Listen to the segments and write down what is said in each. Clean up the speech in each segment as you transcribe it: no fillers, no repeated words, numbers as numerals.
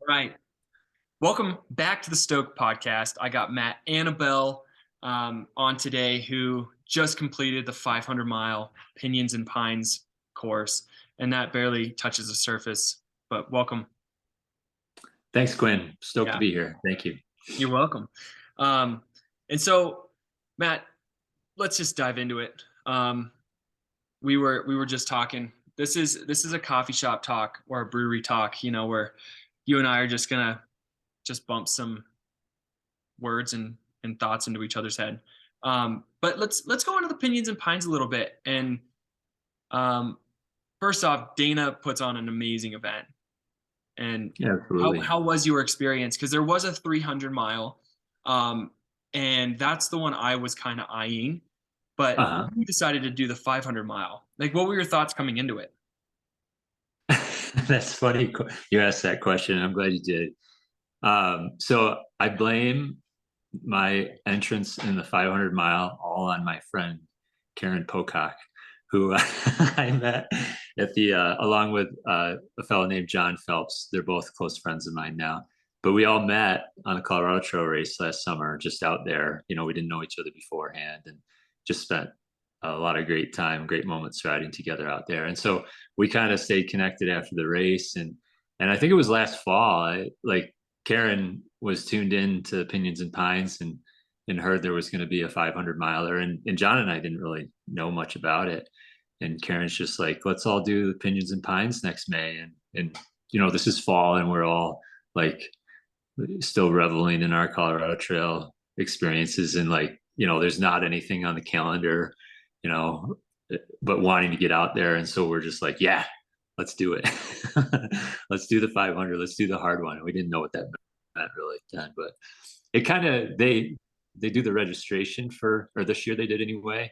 Right. Welcome back to the Stoke podcast. I got Matt Annabel on today, who just completed the 500-mile Pinions and Pines course, and that barely touches the surface. But welcome. Thanks, Quinn. Stoked to Yeah, be here. Thank you. you're welcome. Um, and so, Matt, let's just dive into it. We were just talking. This is a coffee shop talk or a brewery talk, where you and I are just gonna just bump some words and thoughts into each other's head. But let's go into the Pinions and Pines a little bit. And um, first off, Dana puts on an amazing event. And Yeah, absolutely. how was your experience? Because there was a 300-mile, um, and that's the one I was kind of eyeing. But Uh-huh. you decided to do the 500-mile. Like, what were your thoughts coming into it? That's funny. You asked that question. I'm glad you did. So I blame my entrance in the 500 mile all on my friend Karen Pocock, who I met at the along with a fellow named John Phelps. They're both close friends of mine now. But we all met on a Colorado Trail race last summer, just out there. We didn't know each other beforehand, and just spent a lot of great time, great moments riding together out there. And so we kind of stayed connected after the race, and I think it was last fall. Like Karen was tuned in to Pinions and Pines and heard there was going to be a 500 miler, and John and I didn't really know much about it. And Karen's just like, let's all do the Pinions and Pines next May, and this is fall, and we're all like still reveling in our Colorado Trail experiences, and like there's not anything on the calendar, you know, but wanting to get out there, and so we're just like, yeah, let's do it. Let's do the 500. Let's do the hard one. And we didn't know what that meant really then, but it kind of they do the registration for, or this year they did anyway,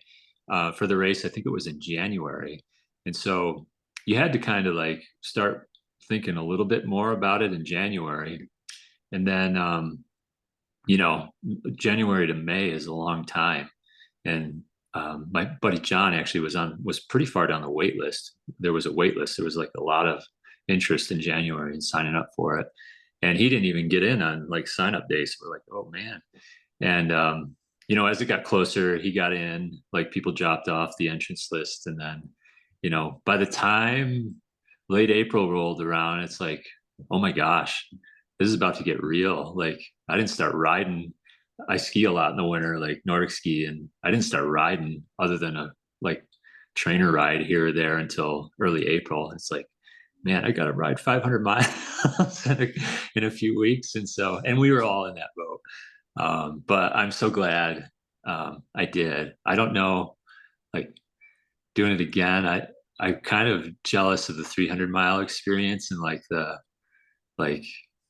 for the race. I think it was in January, and so you had to kind of like start thinking a little bit more about it in January, and then you know January to May is a long time, and my buddy John actually was pretty far down the wait list. There was a wait list. There was like a lot of interest in January and signing up for it, and he didn't even get in on like sign up days. We're like, oh man. And as it got closer, he got in. Like, people dropped off the entrance list, and then by the time late April rolled around, it's like, oh my gosh, this is about to get real. Like, I didn't start riding. I ski a lot in the winter, like Nordic ski, and I didn't start riding other than a like trainer ride here or there until early April. It's like, man, I got to ride 500 miles in a few weeks, and we were all in that boat. But I'm so glad I did. I don't know, like, doing it again. I'm kind of jealous of the 300-mile experience, and like the like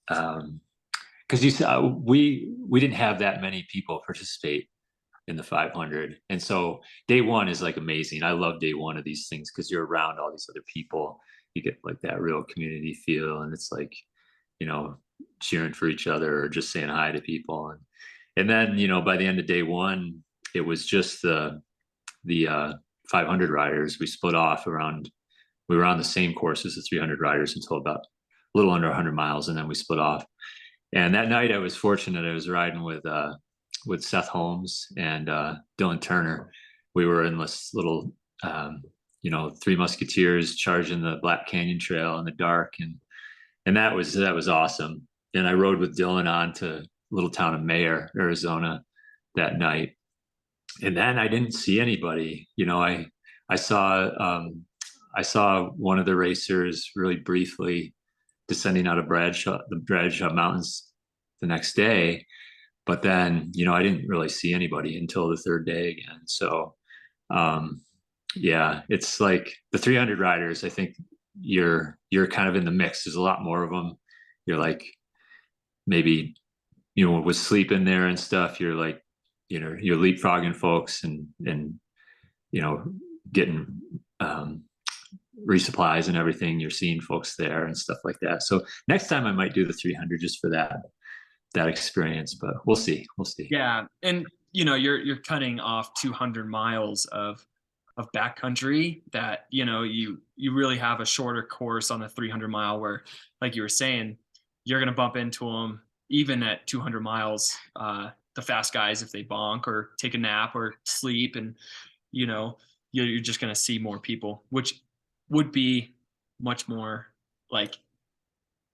because you saw we didn't have that many people participate in the 500, and so day one is like amazing. I love day one of these things because you're around all these other people. You get like that real community feel, and it's like you know cheering for each other or just saying hi to people, and then by the end of day one, it was just the 500 riders. We split off around. We were on the same course as the 300 riders until about a little under 100 miles, and then we split off. And that night, I was fortunate. I was riding with Seth Holmes and Dylan Turner. We were in this little, Three Musketeers charging the Black Canyon Trail in the dark, and that was awesome. And I rode with Dylan on to little town of Mayer, Arizona, that night. And then I didn't see anybody. I saw I saw one of the racers really briefly descending out of the Bradshaw Mountains the next day, but then I didn't really see anybody until the third day again. So yeah, it's like the 300 riders. I think you're kind of in the mix. There's a lot more of them. You're like, maybe with sleep in there and stuff, you're like, you're leapfrogging folks and getting resupplies and everything. You're seeing folks there and stuff like that. So next time I might do the 300 just for that experience, but we'll see. Yeah, and you're cutting off 200 miles of backcountry that you really have a shorter course on the 300-mile where, like you were saying, you're going to bump into them even at 200 miles. The fast guys, if they bonk or take a nap or sleep, and you know, you're just going to see more people, which would be much more like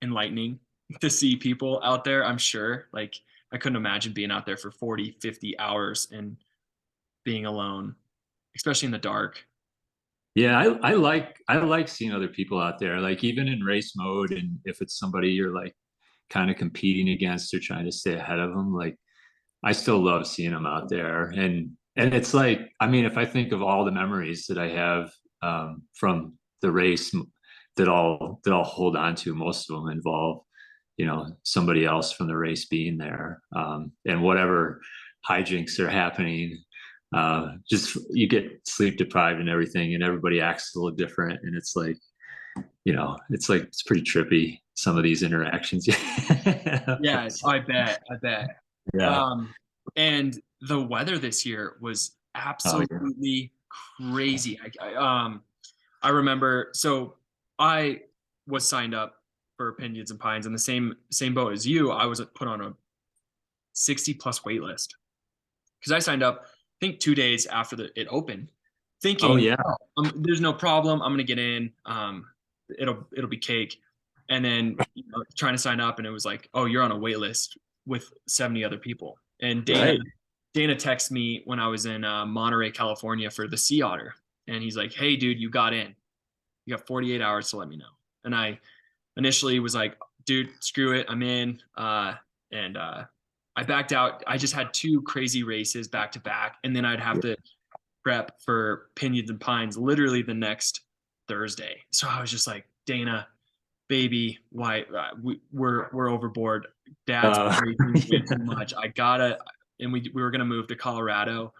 enlightening to see people out there. I'm sure. Like, I couldn't imagine being out there for 40, 50 hours and being alone, especially in the dark. Yeah, I like seeing other people out there, like even in race mode, and if it's somebody you're like kind of competing against or trying to stay ahead of them, like I still love seeing them out there. And it's like, I mean, if I think of all the memories that I have from the race that I'll hold on to, most of them involve, somebody else from the race being there, and whatever hijinks are happening. Just you get sleep deprived and everything, and everybody acts a little different, and it's pretty trippy, some of these interactions. Yeah, I bet. I bet. Yeah. Um, and the weather this year was Oh yeah. absolutely crazy. I remember, so I was signed up for Pinions and Pines in the same boat as you. I was put on a 60 plus wait list because I signed up, I think 2 days after it opened, Oh thinking, yeah. oh, there's no problem. I'm gonna get in. It'll be cake. And then trying to sign up, and it was like, oh, you're on a wait list with 70 other people. And Right. Dana texted me when I was in Monterey, California for the Sea Otter, and he's like, hey, dude, you got in. You got 48 hours to let me know. And I initially was like, dude, screw it, I'm in. And I backed out. I just had two crazy races back to back, and then I'd have to prep for Pinions and Pines literally the next Thursday. So I was just like, Dana, baby, why we're overboard. Dad's Uh, racing way too much. I gotta, and we were gonna move to Colorado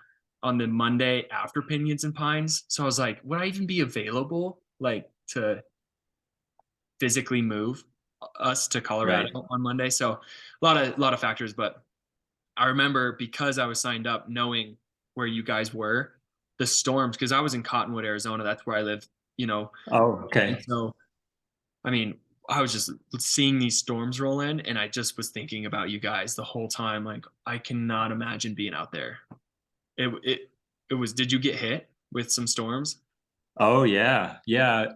on the Monday after Pinions and Pines. So I was like, would I even be available like to physically move us to right. Colorado on Monday? So a lot of factors, but I remember because I was signed up knowing where you guys were, the storms, because I was in Cottonwood, Arizona. That's where I live, you know. Oh, And okay. so, I mean, I was just seeing these storms roll in, and I just was thinking about you guys the whole time. Like, I cannot imagine being out there. It was. Did you get hit with some storms? Oh yeah. Yeah.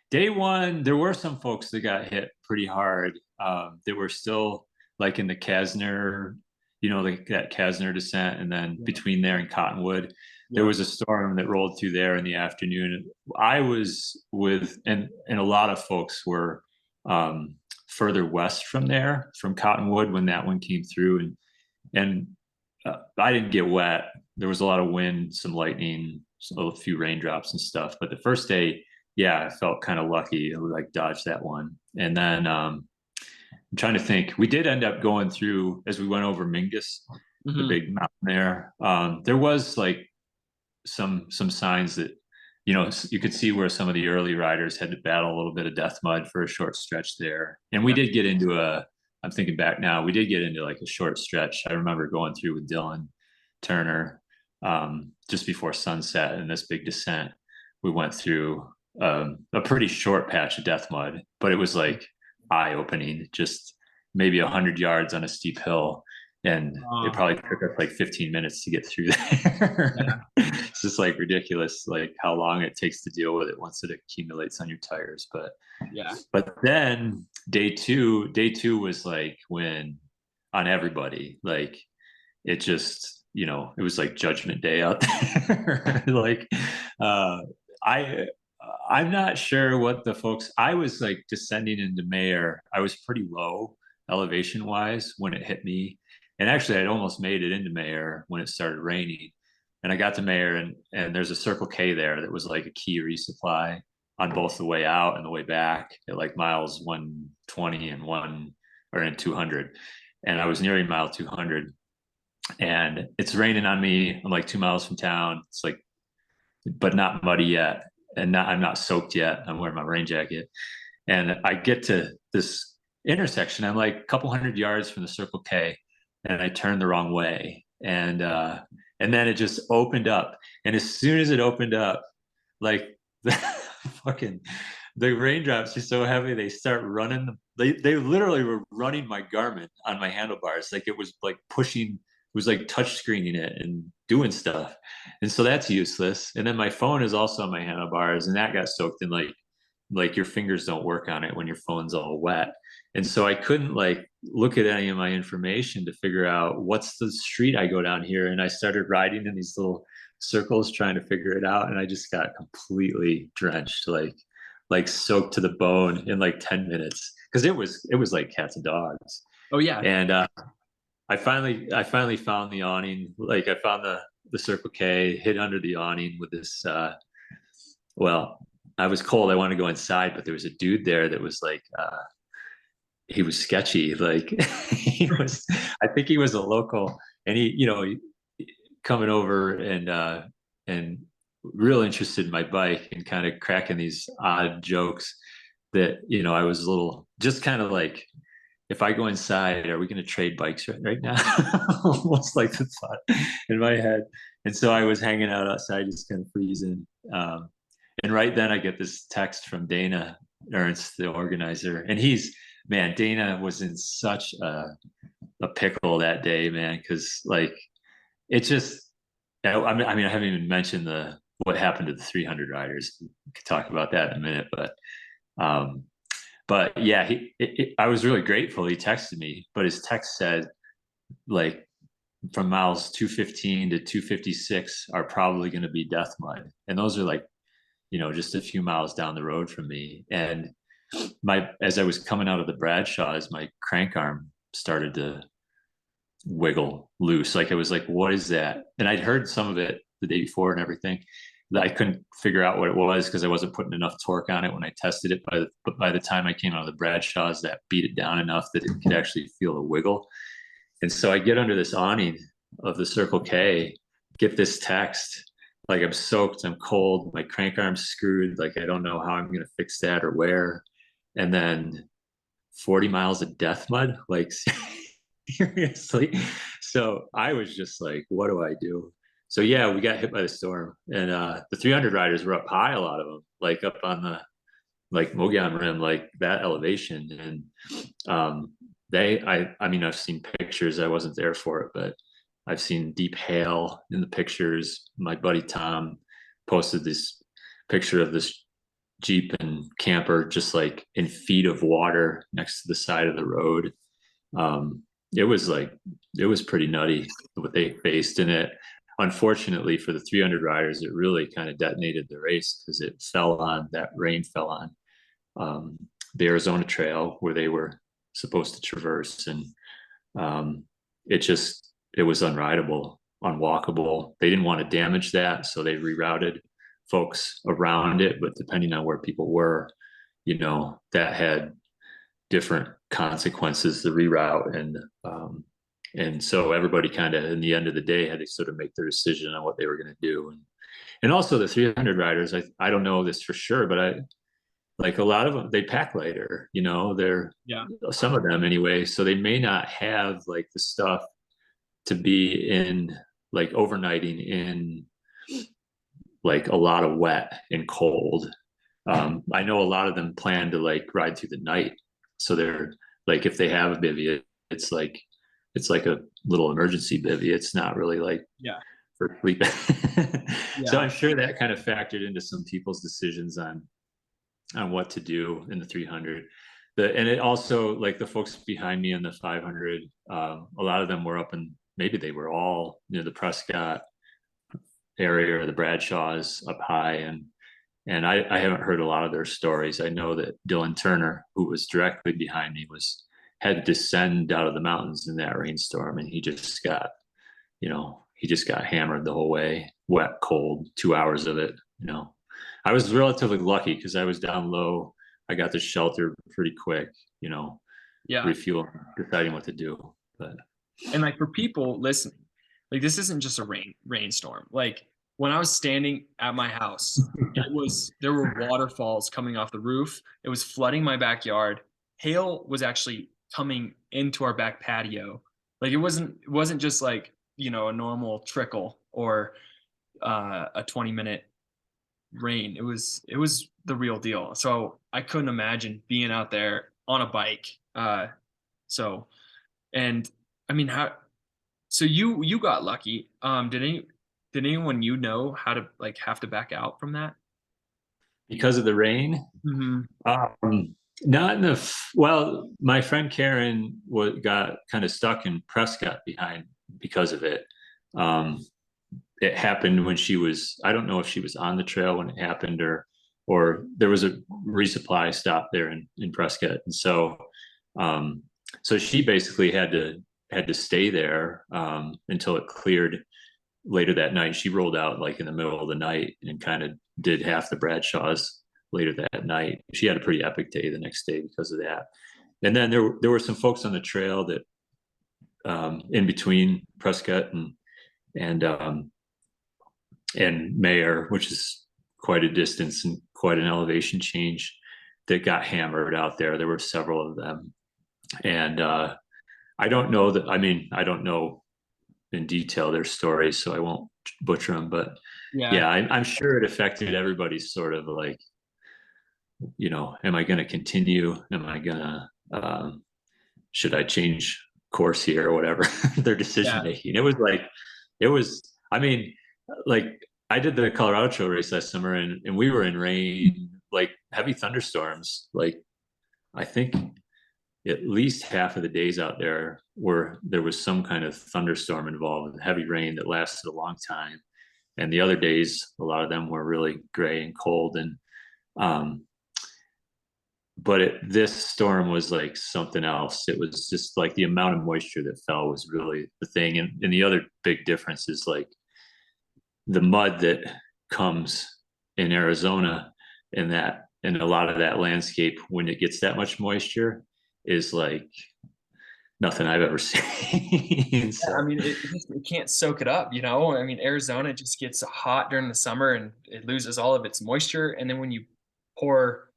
Day one, there were some folks that got hit pretty hard. That were still like in the Kasner, like that Kasner descent, and then Yeah. between there and Cottonwood, there Yeah. was a storm that rolled through there in the afternoon. I was with, and a lot of folks were further west from there, from Cottonwood, when that one came through, and I didn't get wet. There was a lot of wind, some lightning, a few raindrops and stuff. But the first day, yeah, I felt kind of lucky. I like dodged that one. And then I'm trying to think. We did end up going through as we went over Mingus, the Hmm. big mountain there. There was like some signs that you could see where some of the early riders had to battle a little bit of death mud for a short stretch there. And we Yeah. did get into I'm thinking back now, we did get into like a short stretch. I remember going through with Dylan Turner just before sunset in this big descent. We went through a pretty short patch of death mud, but it was like eye opening, just maybe 100 yards on a steep hill. And it Uh, probably took us like 15 minutes to get through there. yeah. It's just like ridiculous, like how long it takes to deal with it once it accumulates on your tires. But Yeah. but then day two was like when on everybody, like it just, it was like judgment day out there. Like uh I I'm not sure what the folks, I was like descending into Mayor. I was pretty low elevation wise when it hit me. And actually I'd almost made it into Mayor when it started raining. And I got to Mayor, and there's a Circle K there that was like a key resupply on both the way out and the way back at like miles 120 and one or in 200. And I was nearing mile 200, and it's raining on me. I'm like 2 miles from town. It's like, but not muddy yet. And I'm not soaked yet. I'm wearing my rain jacket. And I get to this intersection. I'm like a couple hundred yards from the Circle K, and I turned the wrong way. And then it just opened up. And as soon as it opened up, like the fucking the raindrops are so heavy, they start running. They literally were running my garment on my handlebars, like it was like pushing. It was like touch screening it and doing stuff, and so that's useless. And then my phone is also on my handlebars, and that got soaked in like your fingers don't work on it when your phone's all wet. And so I couldn't like look at any of my information to figure out what's the street I go down here. And I started riding in these little circles trying to figure it out. And I just got completely drenched, like soaked to the bone in like 10 minutes. Cause it was like cats and dogs. Oh yeah. And I finally found the awning. Like I found the Circle K, hid under the awning with this well, I was cold. I wanted to go inside, but there was a dude there that was like he was sketchy. Like I think he was a local, and coming over and real interested in my bike and kind of cracking these odd jokes that I was a little just kind of like, if I go inside, are we going to trade bikes right now? Almost like the thought in my head. And so I was hanging out outside, just kind of freezing. And right then I get this text from Dana Ernst, the organizer. And Dana was in such a pickle that day, man. Cause like, it just, I mean, I haven't even mentioned what happened to the 300 riders. We could talk about that in a minute, but yeah, I was really grateful. He texted me, but his text said like from miles 215 to 256 are probably going to be death mud. And those are like, just a few miles down the road from me. And as I was coming out of the Bradshaws, my crank arm started to wiggle loose. Like it was like, what is that? And I'd heard some of it the day before and everything. I couldn't figure out what it was because I wasn't putting enough torque on it when I tested it. But by the time I came out of the Bradshaws, that beat it down enough that it could actually feel a wiggle. And so I get under this awning of the Circle K, get this text, like I'm soaked, I'm cold, my crank arm's screwed, like I don't know how I'm going to fix that or where. And then 40 miles of death mud, like seriously. So I was just like, what do I do? So yeah, we got hit by the storm, and the 300 riders were up high, a lot of them, like up on the like Mogollon Rim, like that elevation. And I mean, I've seen pictures. I wasn't there for it, but I've seen deep hail in the pictures. My buddy Tom posted this picture of this Jeep and camper just like in feet of water next to the side of the road. It was pretty nutty what they faced in it. Unfortunately for the 300 riders, it really kind of detonated the race because that rain fell on the Arizona Trail where they were supposed to traverse. And it was unrideable, unwalkable. They didn't want to damage that, so they rerouted folks around it. But depending on where people were, that had different consequences, the reroute. And so everybody kind of, in the end of the day, had to sort of make their decision on what they were going to do. And also the 300 riders, I don't know this for sure, but like a lot of them, they pack lighter, some of them anyway. So they may not have like the stuff to be in like overnighting in like a lot of wet and cold. I know a lot of them plan to like ride through the night. So they're like, if they have a bivy, it's like a little emergency bivy. It's not really like for sleep. So I'm sure that kind of factored into some people's decisions on what to do in the 300. And it also, like the folks behind me in the 500, a lot of them were up in, maybe they were all near the Prescott area or the Bradshaws up high. And I haven't heard a lot of their stories. I know that Dylan Turner, who was directly behind me, had to descend out of the mountains in that rainstorm, and he just got hammered the whole way, wet, cold, 2 hours of it. I was relatively lucky because I was down low. I got the shelter pretty quick, refueling, deciding what to do. And like for people listening, like this isn't just a rainstorm. Like when I was standing at my house, there were waterfalls coming off the roof. It was flooding my backyard. Hail was actually coming into our back patio. Like it wasn't just like, a normal trickle or a 20-minute rain. It was the real deal. So I couldn't imagine being out there on a bike. So and I mean how so you got lucky. Did anyone you know how to like have to back out from that? Because of the rain. Hmm. Um, Not in the well, my friend Karen got kind of stuck in Prescott behind because of it. Um, it happened when she was, I don't know if she was on the trail when it happened, or there was a resupply stop there in Prescott. And so um so she basically had to stay there until it cleared later that night. She rolled out like in the middle of the night and kind of did half the Bradshaws later that night. She had a pretty epic day the next day because of that. And then there were some folks on the trail that in between Prescott and and Mayer, which is quite a distance and quite an elevation change, that got hammered out there. There were several of them, and I don't know that. I mean, I don't know in detail their stories, so I won't butcher them. But Yeah. yeah, I'm sure it affected everybody's sort of like, am I going to continue? Am I going to, should I change course here or whatever? Their decision Yeah. making. It was, I mean, like I did the Colorado Trail race last summer, and we were in rain, like heavy thunderstorms. Like I think at least half of the days out there there was some kind of thunderstorm involved, heavy rain that lasted a long time. And the other days, a lot of them were really gray and cold. And um, but this storm was like something else. It was just like the amount of moisture that fell was really the thing. And the other big difference is like the mud that comes in Arizona, and a lot of that landscape when it gets that much moisture is like nothing I've ever seen. Yeah, I So mean, it can't soak it up, you know? I mean, Arizona just gets hot during the summer and it loses all of its moisture. And then when you pour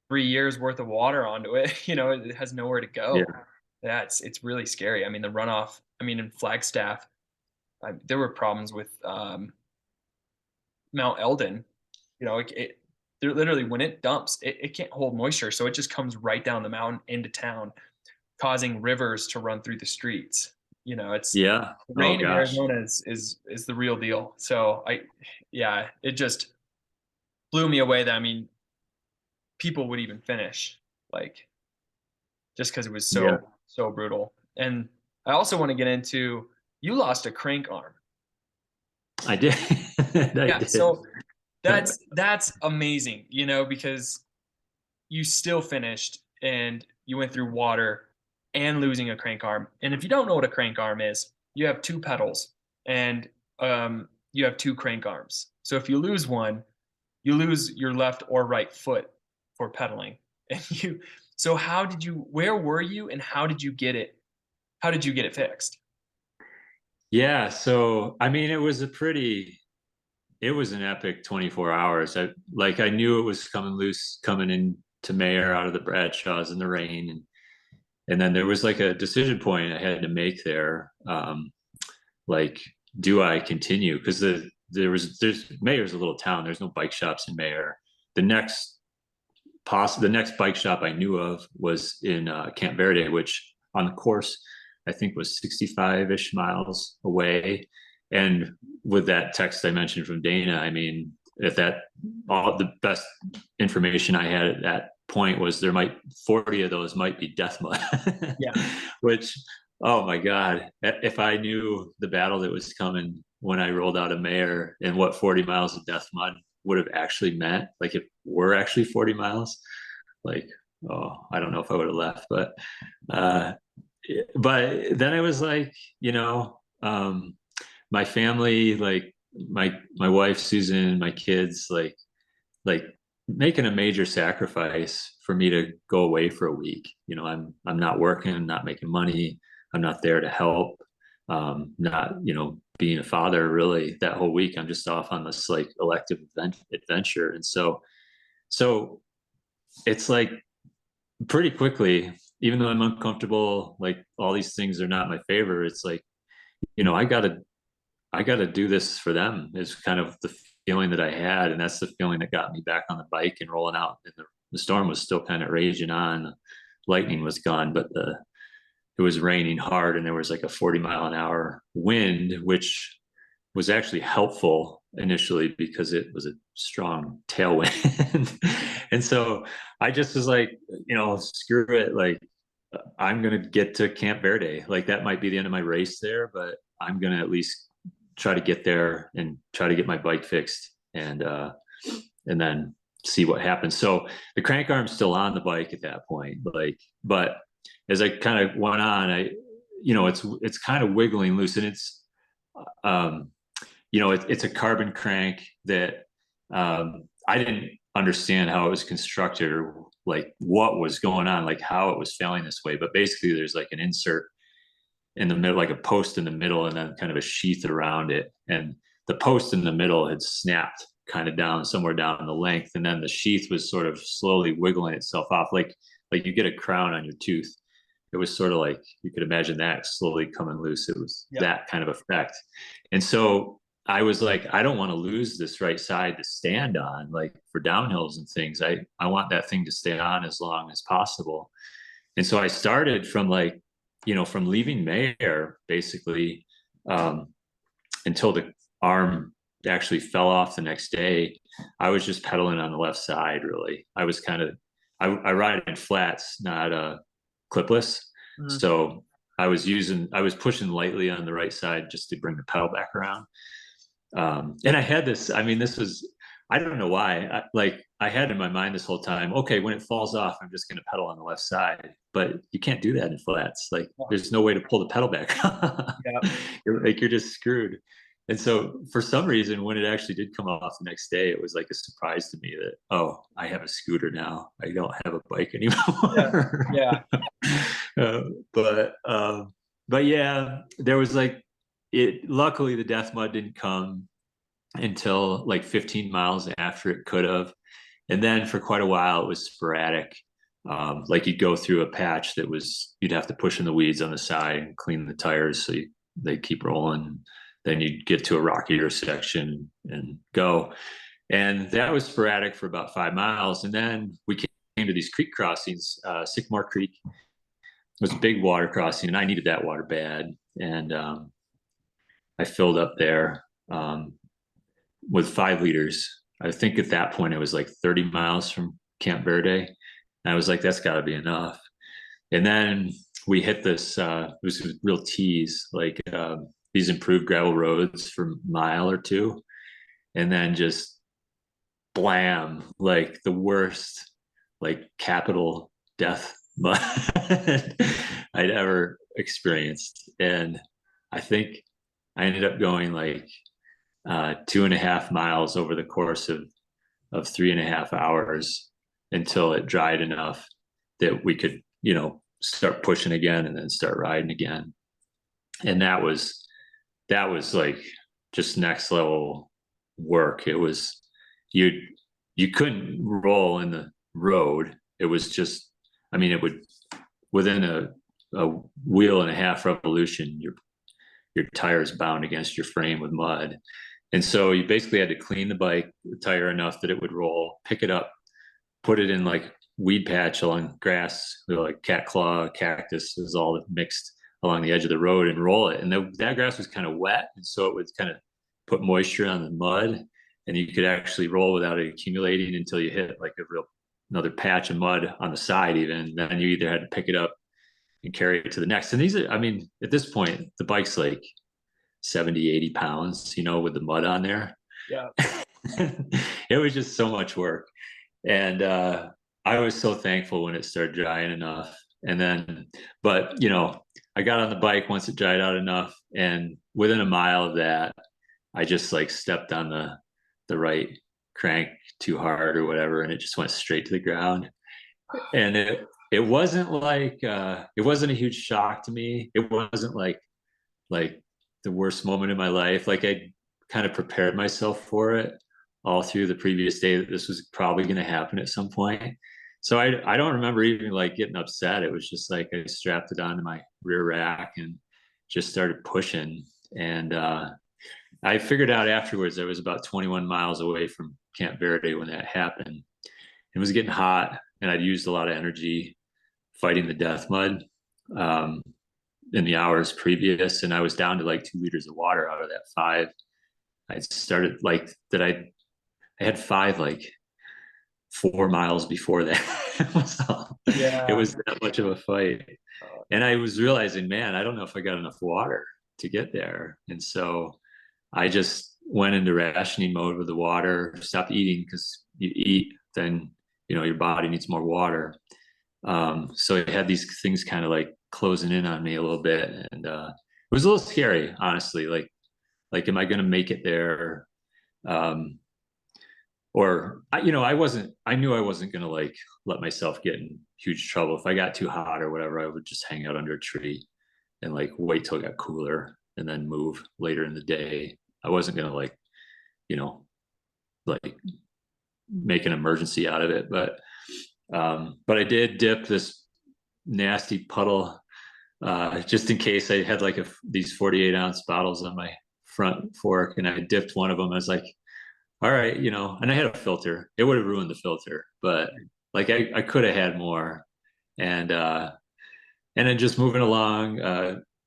3 years worth of water onto it, it has nowhere to yeah, go. Yeah, it's really scary. I mean, the runoff, I mean, in Flagstaff, there were problems with Mount Eldon. There literally, when it dumps, it can't hold moisture. So it just comes right down the mountain into town, causing rivers to run through the streets. It's yeah. Oh rain in gosh, Arizona is the real deal. So yeah, it just blew me away that I mean, people would even finish like just because it was yeah. so brutal. And I also want to get into you lost a crank arm. I did. I Yeah, did. so that's amazing, because you still finished and you went through water and losing a crank arm. And if you don't know what a crank arm is, you have two pedals and you have two crank arms. So if you lose one, you lose your left or right foot for pedaling. And so where were you and how did you get it? How did you get it fixed? Yeah. So I mean, it was an epic 24 hours. I knew it was coming loose, coming in to Mayor out of the Bradshaws in the rain, and then there was like a decision point I had to make there. Like, do I continue? Because there's Mayor's a little town. There's no bike shops in Mayor. The next the next bike shop I knew of was in Camp Verde, which on the course I think was 65-ish miles away. And with that text I mentioned from Dana, I mean, if that all the best information I had at that point was 40 of those might be death mud, Yeah. which, oh my God, if I knew the battle that was coming when I rolled out of Mayor and what 40 miles of death mud would have actually meant, like if we're actually 40 miles, like, oh, I don't know if I would have left. Uh but then I was like, my family, like my wife Susan, my kids, like making a major sacrifice for me to go away for a week. I'm not working, I'm not making money, I'm not there to help, not being a father really that whole week. I'm just off on this like elective adventure. And so it's like pretty quickly, even though I'm uncomfortable, like all these things are not my favor, it's like, I gotta do this for them is kind of feeling that I had. And that's the feeling that got me back on the bike and rolling out. And the storm was still kind of raging on. The lightning was gone, but it was raining hard, and there was like a 40-mile-an-hour wind, which was actually helpful initially because it was a strong tailwind. And so I just was like, screw it. Like, I'm going to get to Camp Verde. Like, that might be the end of my race there, but I'm going to at least try to get there and try to get my bike fixed, and then see what happens. So the crank arm's still on the bike at that point. Like, but as I kind of went on, it's kind of wiggling loose, and it's, it's a carbon crank that I didn't understand how it was constructed, or like what was going on, like how it was failing this way. But basically there's like an insert in the middle, like a post in the middle, and then kind of a sheath around it. And the post in the middle had snapped kind of down somewhere down the length. And then the sheath was sort of slowly wiggling itself off, like you get a crown on your tooth. It was sort of like, you could imagine that slowly coming loose. It was that kind of effect. And so I was like, I don't want to lose this right side to stand on, like for downhills and things. I want that thing to stay on as long as possible. And so I started from from leaving Mayer basically, until the arm actually fell off the next day. I was just pedaling on the left side, really. I was I ride in flats, not clipless. Mm-hmm. So I was pushing lightly on the right side just to bring the pedal back around. And I had this, I don't know why, I had in my mind this whole time, okay, when it falls off, I'm just going to pedal on the left side. But you can't do that in flats. Like, there's no way to pull the pedal back. You're just screwed. And so for some reason, when it actually did come off the next day, it was like a surprise to me that, oh, I have a scooter now. I don't have a bike anymore. But yeah, there was luckily the death mud didn't come until like 15 miles after it could have. And then for quite a while, it was sporadic. Like, you'd go through a patch that you'd have to push in the weeds on the side and clean the tires so they keep rolling. Then you'd get to a rockier section and go. And that was sporadic for about 5 miles. And then we came to these creek crossings. Sycamore Creek was a big water crossing, and I needed that water bad. And I filled up there with 5 liters. I think at that point it was like 30 miles from Camp Verde. And I was like, that's got to be enough. And then we hit this, it was real tease, like these improved gravel roads for a mile or two. And then just blam, like the worst, like capital death mud I'd ever experienced. And I think I ended up going like 2.5 miles over the course of 3.5 hours until it dried enough that we could, start pushing again and then start riding again. And that was like just next level work. It was, you couldn't roll in the road. It was just, it would, within a wheel and a half revolution, your tires bound against your frame with mud. And so you basically had to clean the tire enough that it would roll, pick it up, put it in like weed patch along grass, like cat claw, cactus, is all mixed along the edge of the road, and roll it. And that grass was kind of wet. And so it would kind of put moisture on the mud, and you could actually roll without it accumulating until you hit like another patch of mud on the side even. Then you either had to pick it up and carry it to the next. And these are, at this point, the bike's like 70, 80 pounds, with the mud on there. Yeah. It was just so much work. And I was so thankful when it started drying enough. And then, but, I got on the bike once it dried out enough. And within a mile of that, I just like stepped on the right crank too hard or whatever. And it just went straight to the ground. And it wasn't like, it wasn't a huge shock to me. It wasn't like the worst moment in my life. Like, I kind of prepared myself for it all through the previous day, that this was probably going to happen at some point. So I don't remember even like getting upset. It was just like I strapped it onto my rear rack and just started pushing. And I figured out afterwards I was about 21 miles away from Camp Verde when that happened. It was getting hot, and I'd used a lot of energy fighting the death mud um, in the hours previous, and I was down to like 2 liters of water out of that five. I started like that. I had five like 4 miles before that. So it Yeah. was that much of a fight, and I was realizing, man, I don't know if I got enough water to get there, and so I just went into rationing mode with the water, stopped eating because you eat, then your body needs more water. So I had these things kind of like closing in on me a little bit, and it was a little scary, honestly. Like, am I going to make it there? Um, or I wasn't. I knew I wasn't going to like let myself get in huge trouble. If I got too hot or whatever, I would just hang out under a tree and like wait till it got cooler and then move later in the day. I wasn't going to you know, like make an emergency out of it. But I did dip this nasty puddle just in case. I had like these 48-ounce bottles on my front fork, and I dipped one of them. I was like, all right, and I had a filter. It would have ruined the filter, but like I could have had more. And then just moving along,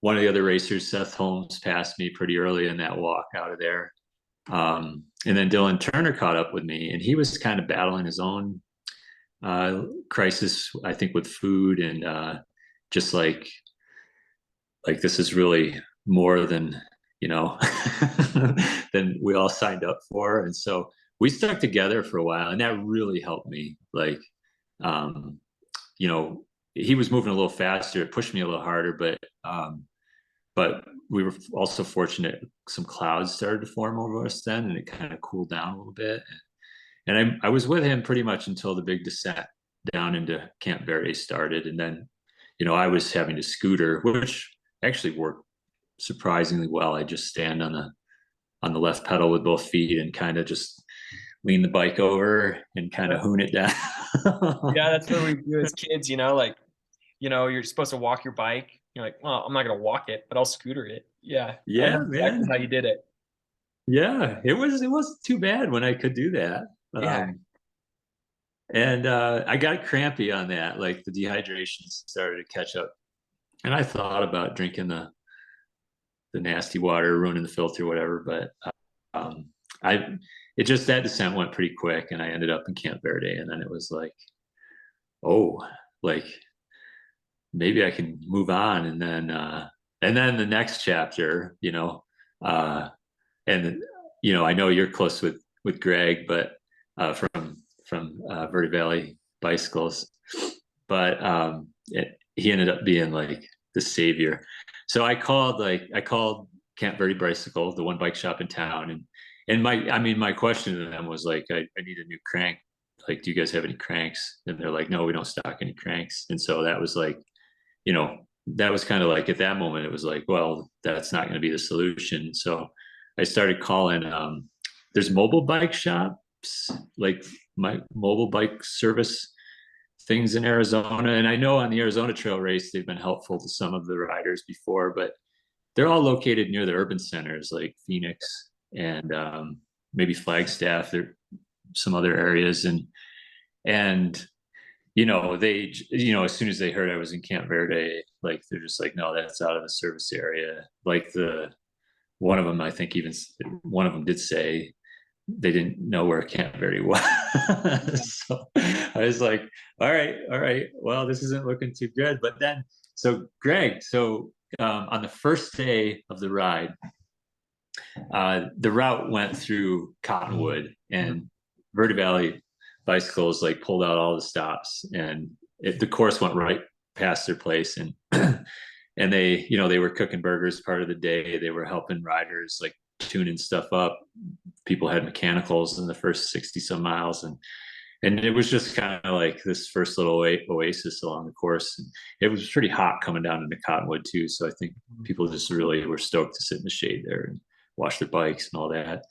one of the other racers, Seth Holmes, passed me pretty early in that walk out of there. And then Dylan Turner caught up with me, and he was kind of battling his own crisis, I think, with food and just like this is really more than than we all signed up for. And so we stuck together for a while, and that really helped me. Like, um, you know, he was moving a little faster, it pushed me a little harder, but we were also fortunate. Some clouds started to form over us then, and it kind of cooled down a little bit. And I was with him pretty much until the big descent down into Camp Verde started. And then, I was having to scooter, which actually worked surprisingly well. I just stand on the left pedal with both feet and kind of just lean the bike over and kind of hoon it down. Yeah, that's what we do as kids, like, you're supposed to walk your bike. You're like, well, I'm not gonna walk it, but I'll scooter it. Yeah, I know Yeah, exactly how man. you did it. Yeah, it wasn't too bad when I could do that. Yeah, And I got crampy on that. Like the dehydration started to catch up, and I thought about drinking the nasty water, ruining the filter, whatever. But um, I it just that descent went pretty quick, and I ended up in Camp Verde, and then it was like, oh, like maybe I can move on, and then the next chapter, uh, and I know you're close with Greg, but from Verde Valley Bicycles, but he ended up being like the savior. So I called Camp Verde Bicycle, the one bike shop in town, and my question to them was like, I need a new crank. Like, do you guys have any cranks? And they're like, no, we don't stock any cranks. And so that was like, that was kind of like at that moment, it was like, well, that's not going to be the solution. So I started calling, there's mobile bike shops, like my mobile bike service things in Arizona. And I know on the Arizona Trail Race, they've been helpful to some of the riders before, but they're all located near the urban centers like Phoenix and maybe Flagstaff. There some other areas, and they, as soon as they heard I was in Camp Verde, like they're just like, no, that's out of the service area. Like one of them, I think even one of them did say they didn't know where Camp Verde was. So I was like, all right, well, this isn't looking too good. But then, so Greg, on the first day of the ride, the route went through Cottonwood, and Verde Valley Bicycles like pulled out all the stops, and the course went right past their place, and and they were cooking burgers part of the day. They were helping riders like tuning stuff up. People had mechanicals in the first 60 some miles, and it was just kind of like this first little oasis along the course. And it was pretty hot coming down into Cottonwood too, so I think people just really were stoked to sit in the shade there and wash their bikes and all that.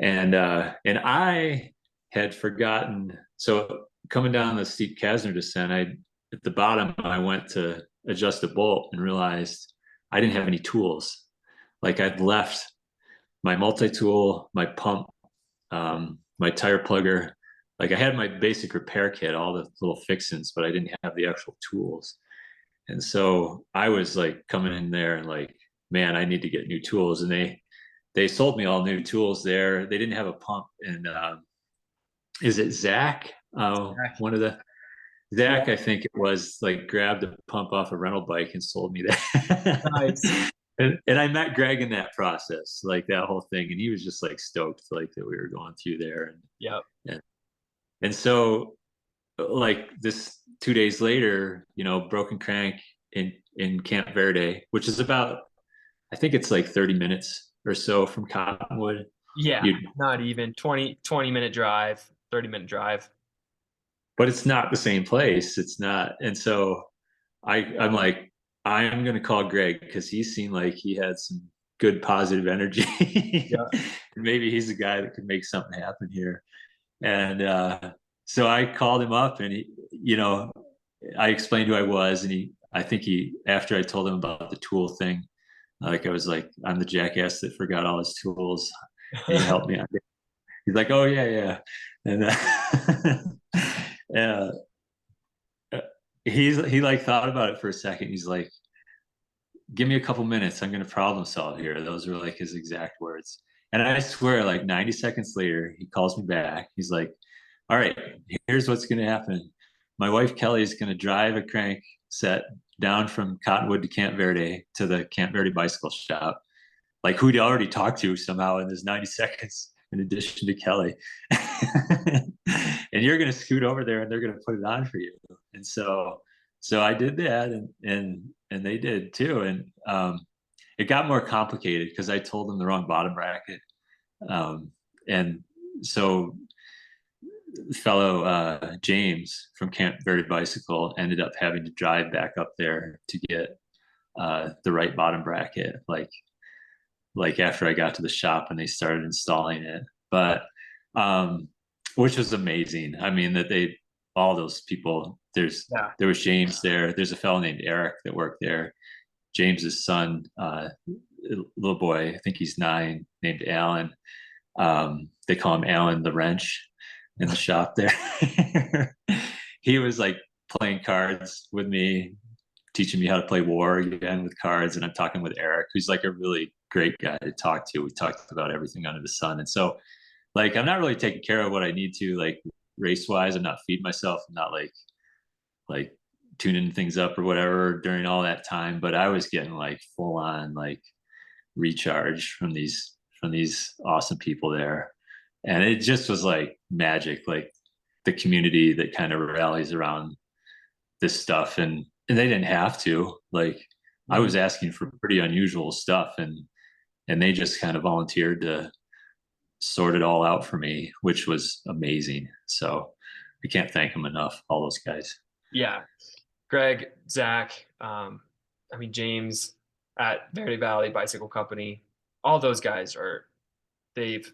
And I had forgotten. So coming down the steep Kasner descent, at the bottom I went to adjust a bolt and realized I didn't have any tools. Like I'd left my multi-tool, my pump, my tire plugger. Like I had my basic repair kit, all the little fixins, but I didn't have the actual tools. And so I was like coming in there and like, man, I need to get new tools. And they sold me all new tools there. They didn't have a pump. And is it Zach? One of the Yeah. Zach, I think it was, like grabbed a pump off a rental bike and sold me that. Nice. And I met Greg in that process, like that whole thing, and he was just like stoked, like that we were going through there, Yep. and and so like this 2 days later, broken crank in Camp Verde, which is about, I think it's like 30 minutes or so from Cottonwood. Yeah. You, Not even 20 minute drive, 30-minute drive. but it's not the same place. It's not, and so I'm like, I'm gonna call Greg because he seemed like he had some good positive energy. Yeah. Maybe he's the guy that could make something happen here. And so I called him up, and I explained who I was, and I think after I told him about the tool thing, like I was like, I'm the jackass that forgot all his tools. Can you help me out? He's like, oh yeah, yeah, and uh, he like thought about it for a second. He's like, give me a couple minutes. I'm gonna problem solve here. Those were like his exact words. And I swear, like 90 seconds later, he calls me back. He's like, all right, here's what's gonna happen. My wife Kelly is gonna drive a crank set down from Cottonwood to Camp Verde to the Camp Verde bicycle shop, like who'd already talked to somehow in this 90 seconds, in addition to Kelly. And you're gonna scoot over there and they're gonna put it on for you. And so I did that, and they did too. And it got more complicated because I told them the wrong bottom bracket. And so fellow James from Camp Verde Bicycle ended up having to drive back up there to get the right bottom bracket, like after I got to the shop and they started installing it. But which was amazing. I mean, that all those people, there was James there. There's a fellow named Eric that worked there. James's son, little boy, I think he's 9, named Alan. They call him Alan the Wrench in the shop there. He was like playing cards with me, teaching me how to play war again with cards. And I'm talking with Eric, who's like a really great guy to talk to. We talked about everything under the sun. And so, like, I'm not really taking care of what I need to, like race wise. I'm not feeding myself. I'm not like tuning things up or whatever during all that time. But I was getting like full on like recharge from these awesome people there. And it just was like magic, like the community that kind of rallies around this stuff. And they didn't have to, like, I was asking for pretty unusual stuff, and they just kind of volunteered to sort it all out for me, which was amazing. So I can't thank them enough, all those guys. Yeah. Greg, Zach, James at Verde Valley Bicycle Company, all those guys they've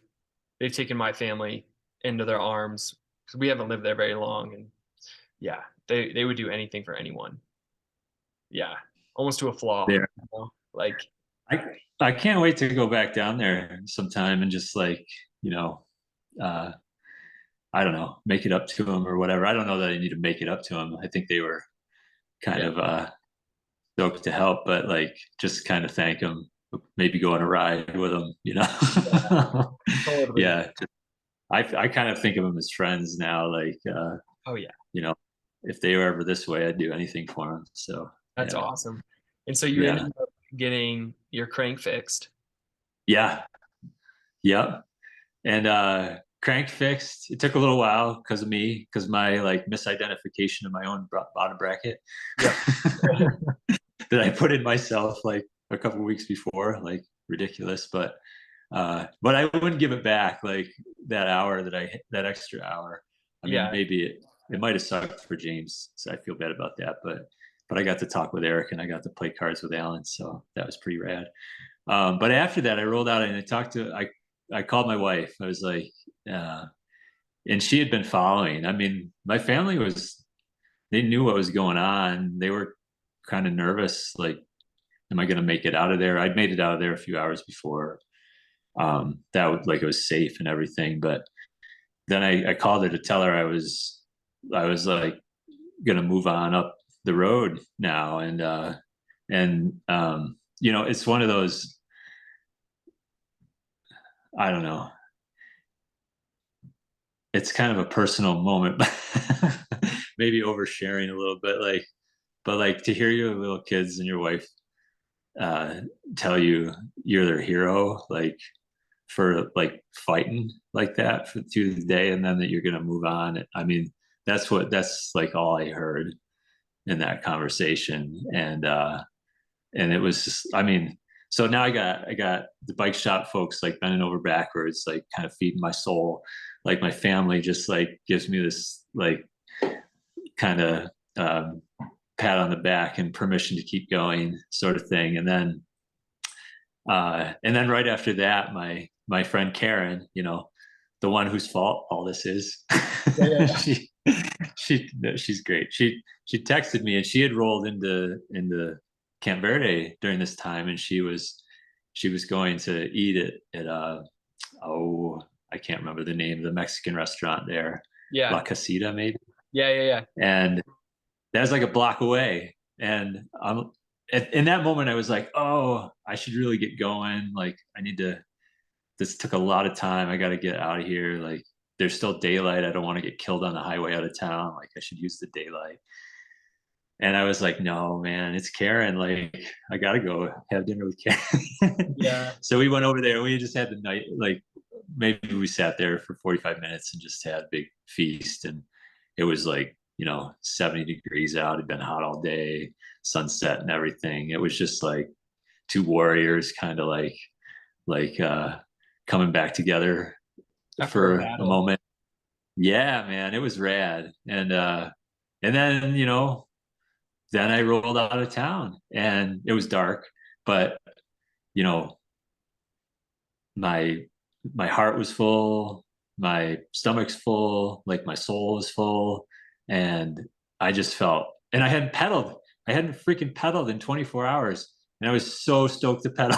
taken my family into their arms. We haven't lived there very long, and yeah, they would do anything for anyone. Yeah, almost to a flaw. There. Like I can't wait to go back down there sometime and just like, I don't know, make it up to them or whatever. I don't know that I need to make it up to them. I think they were kind of stoked to help, but like just kind of thank them, maybe go on a ride with them, Totally. Yeah. I kind of think of them as friends now. Like, oh yeah, if they were ever this way, I'd do anything for them. So that's awesome. And so you ended up getting your crank fixed. Yeah. Yep. And crank fixed. It took a little while because of me, because my like misidentification of my own bottom bracket. Yeah. That I put in myself like a couple weeks before, like ridiculous. But I wouldn't give it back, like that extra hour. I mean, maybe it might have sucked for James, so I feel bad about that. But I got to talk with Eric and I got to play cards with Alan, so that was pretty rad. But after that, I rolled out and I called my wife. I was like, and she had been following. I mean, my family they knew what was going on. They were kind of nervous, like, am I going to make it out of there? I'd made it out of there a few hours before. that would, like, it was safe and everything. But then I called her to tell her I was like gonna move on up the road now. And it's one of those, I don't know, it's kind of a personal moment, but maybe oversharing a little bit, like, but like to hear your little kids and your wife uh tell you you're their hero, like, for like fighting like that through the day, and then that you're gonna move on. I mean, that's like all I heard in that conversation. And it was just, I mean, so now I got the bike shop folks like bending over backwards, like kind of feeding my soul. Like my family just like gives me this like kind of pat on the back and permission to keep going, sort of thing. And then right after that, my friend Karen, the one whose fault all this is, Yeah. she she's great. She texted me, and she had rolled into Camp Verde during this time, and she was going to eat at oh, I can't remember the name of the Mexican restaurant there, La Yeah. Casita maybe. Yeah. And that was like a block away. And in that moment, I was like, oh, I should really get going. Like, I need to, this took a lot of time. I got to get out of here. Like, there's still daylight. I don't want to get killed on the highway out of town. Like, I should use the daylight. And I was like, no, man, it's Karen. Like, I got to go have dinner with Karen. Yeah. So we went over there, and we just had the night, like, maybe we sat there for 45 minutes and just had a big feast. And it was like, 70 degrees out. It'd been hot all day, sunset and everything. It was just like two warriors kind of like coming back together After a for a battle. moment. Yeah, man, it was rad. And then, then I rolled out of town, and it was dark, but you know, my my heart was full, my stomach's full, like my soul was full. And I just felt, and I hadn't freaking pedaled in 24 hours, and I was so stoked to pedal.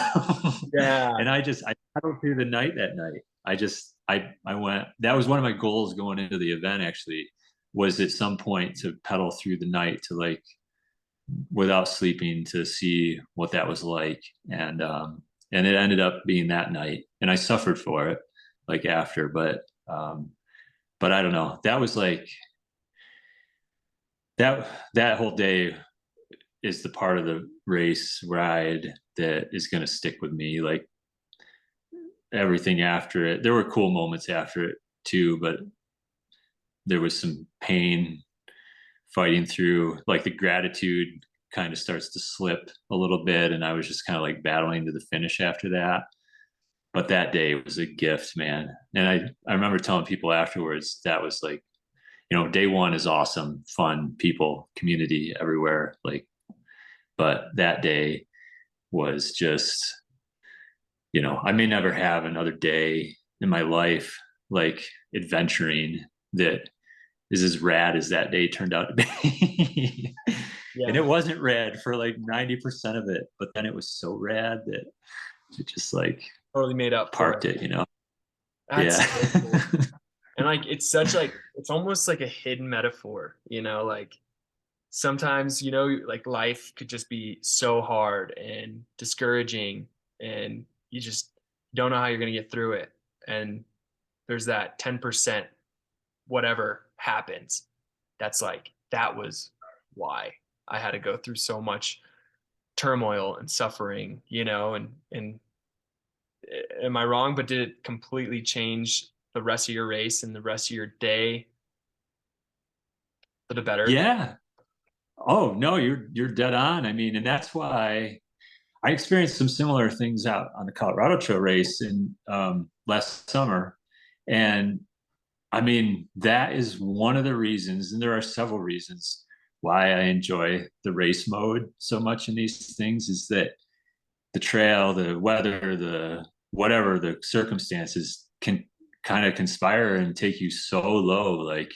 Yeah. And I pedaled through the night that night. I went, that was one of my goals going into the event, actually, was at some point to pedal through the night, to like, without sleeping, to see what that was like. And it ended up being that night, and I suffered for it, like, after. But I don't know, that was like, that whole day is the part of the race ride that is going to stick with me. Like, everything after it, there were cool moments after it too, but there was some pain fighting through. Like, the gratitude kind of starts to slip a little bit, and I was just kind of like battling to the finish after that. But that day was a gift, man. And I remember telling people afterwards, that was like, day one is awesome, fun, people, community everywhere, like, but that day was just, I may never have another day in my life like adventuring that is as rad as that day turned out to be. And Yeah. it wasn't rad for like 90% of it, but then it was so rad that it just like Totally made up for parked it. it. That's Yeah. so cool. And like it's such like it's almost like a hidden metaphor, like sometimes, like life could just be so hard and discouraging, and you just don't know how you're going to get through it. And there's that 10% whatever happens. That's like that was why I had to go through so much turmoil and suffering, and am I wrong? But did it completely change the rest of your race and the rest of your day for the better? Yeah. Oh no, you're dead on. I mean, and that's why I experienced some similar things out on the Colorado Trail race in last summer. And I mean, that is one of the reasons, and there are several reasons why I enjoy the race mode so much in these things, is that the trail, the weather, the whatever the circumstances can kind of conspire and take you so low. Like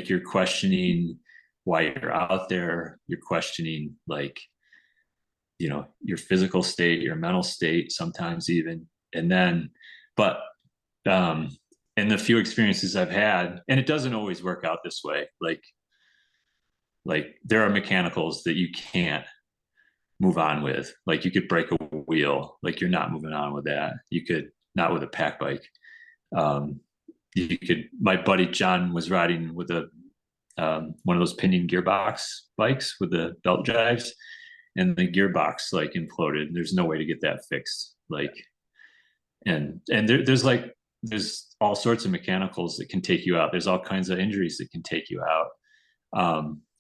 you're questioning why you're out there. You're questioning, like, your physical state, your mental state, sometimes even. And then, but in the few experiences I've had, and it doesn't always work out this way. Like there are mechanicals that you can't move on with. Like you could break a wheel, like you're not moving on with that. You could not with a pack bike. You could. My buddy John was riding with a one of those Pinyon gearbox bikes with the belt drives, and the gearbox like imploded. There's no way to get that fixed. Like, and there's all sorts of mechanicals that can take you out. There's all kinds of injuries that can take you out.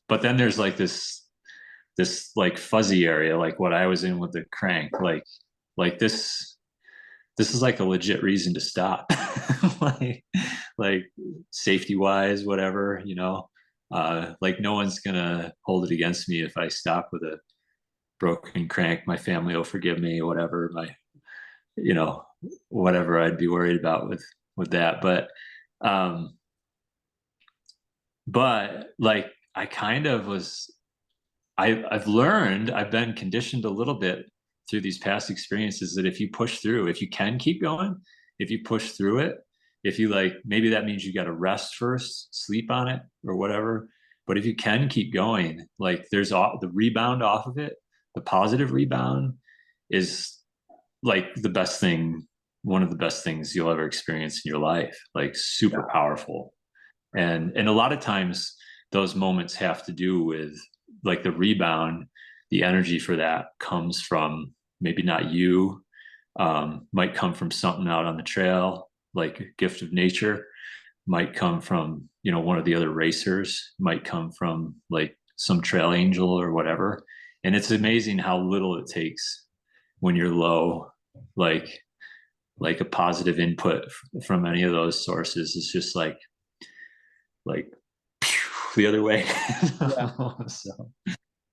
But then there's like this like fuzzy area, like what I was in with the crank, like this is like a legit reason to stop. like safety wise, whatever, like no one's gonna hold it against me if I stop with a broken crank. My family will forgive me, or whatever. You know, whatever I'd be worried about with that. But like I kind of was I've learned, I've been conditioned a little bit through these past experiences that if you push through, if you can keep going, if you push through it, if you like, maybe that means you got to rest first, sleep on it or whatever. But if you can keep going, like there's the rebound off of it, the positive rebound is like the best thing, one of the best things you'll ever experience in your life, like super powerful. And a lot of times those moments have to do with like the rebound. The energy for that comes from maybe not you, might come from something out on the trail, like a gift of nature, might come from, one of the other racers, might come from like some trail angel or whatever. And it's amazing how little it takes when you're low, like a positive input from any of those sources is just like the other way. Yeah. So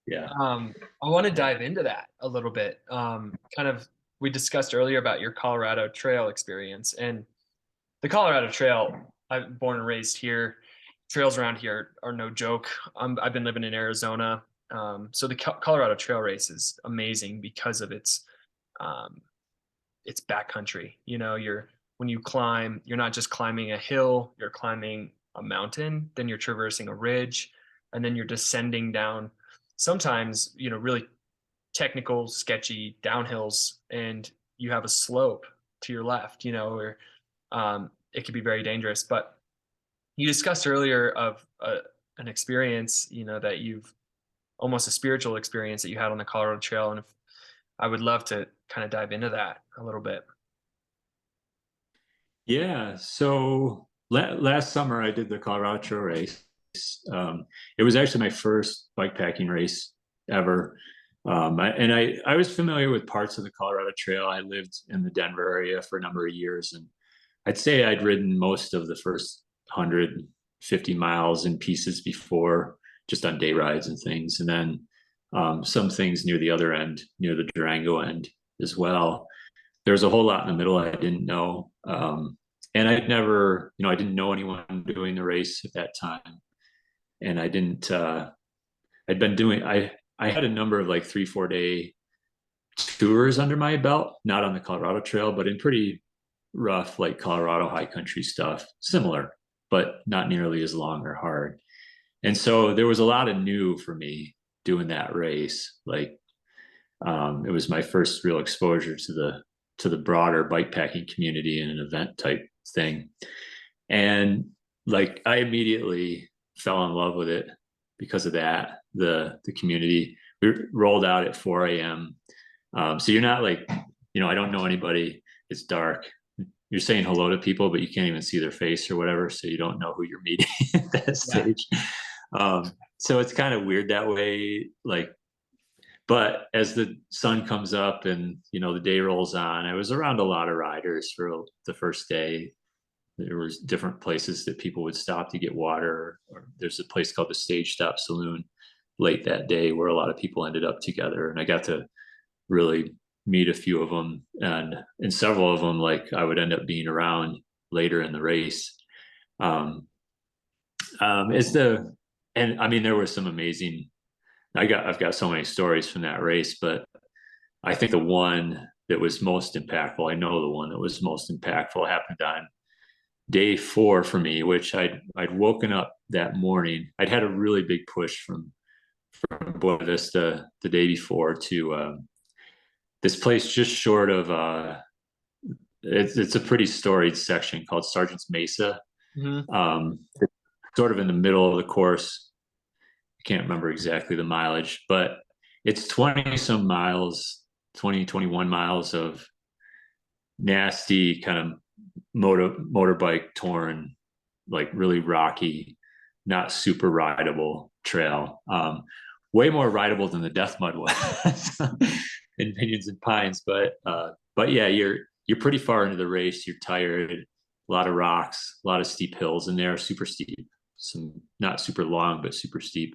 yeah. I want to dive into that a little bit. Kind of, we discussed earlier about your Colorado Trail experience, and the Colorado Trail. I'm born and raised here. Trails around here are no joke. I've been living in Arizona, so the Colorado Trail race is amazing because of its backcountry. When you climb, you're not just climbing a hill, you're climbing a mountain, then you're traversing a ridge, and then you're descending down sometimes, really technical, sketchy downhills, and you have a slope to your left, where it could be very dangerous. But you discussed earlier of an experience, that you've almost a spiritual experience that you had on the Colorado Trail. And if I would love to kind of dive into that a little bit. Yeah. So last summer I did the Colorado Trail race. It was actually my first bikepacking race ever. I was familiar with parts of the Colorado Trail. I lived in the Denver area for a number of years, and I'd say I'd ridden most of the first 150 miles in pieces before, just on day rides and things. And then some things near the other end, near the Durango end as well. There's a whole lot in the middle I didn't know. And I didn't know anyone doing the race at that time. And I had a number of like 3-4 day tours under my belt, not on the Colorado Trail, but in pretty rough, like Colorado high country stuff, similar, but not nearly as long or hard. And so there was a lot of new for me doing that race. Like, it was my first real exposure to the broader bikepacking community in an event type thing. And like I immediately fell in love with it because of that. The community. We rolled out at 4 a.m. So you're not like, I don't know anybody. It's dark. You're saying hello to people, but you can't even see their face or whatever. So you don't know who you're meeting at that stage. So it's kind of weird that way. But as the sun comes up and, the day rolls on, I was around a lot of riders for the first day. There was different places that people would stop to get water. Or there's a place called the Stage Stop Saloon late that day where a lot of people ended up together. And I got to really meet a few of them, and several of them, like I would end up being around later in the race. And I mean, there was some amazing, I've got so many stories from that race, but I think the one that was most impactful. I know the one that was most impactful happened on day 4 for me, which I'd woken up that morning. I'd had a really big push from Buena Vista the day before to this place just short of it's a pretty storied section called Sergeant's Mesa. It's sort of in the middle of the course. I can't remember exactly the mileage, but it's 20 some miles, 20, 21 miles of nasty kind of motorbike torn, like really rocky, not super rideable trail. Way more rideable than the Death Mud was in Pinions and Pines, but yeah, you're pretty far into the race. You're tired. A lot of rocks, a lot of steep hills in there, super steep. Some not super long, but super steep.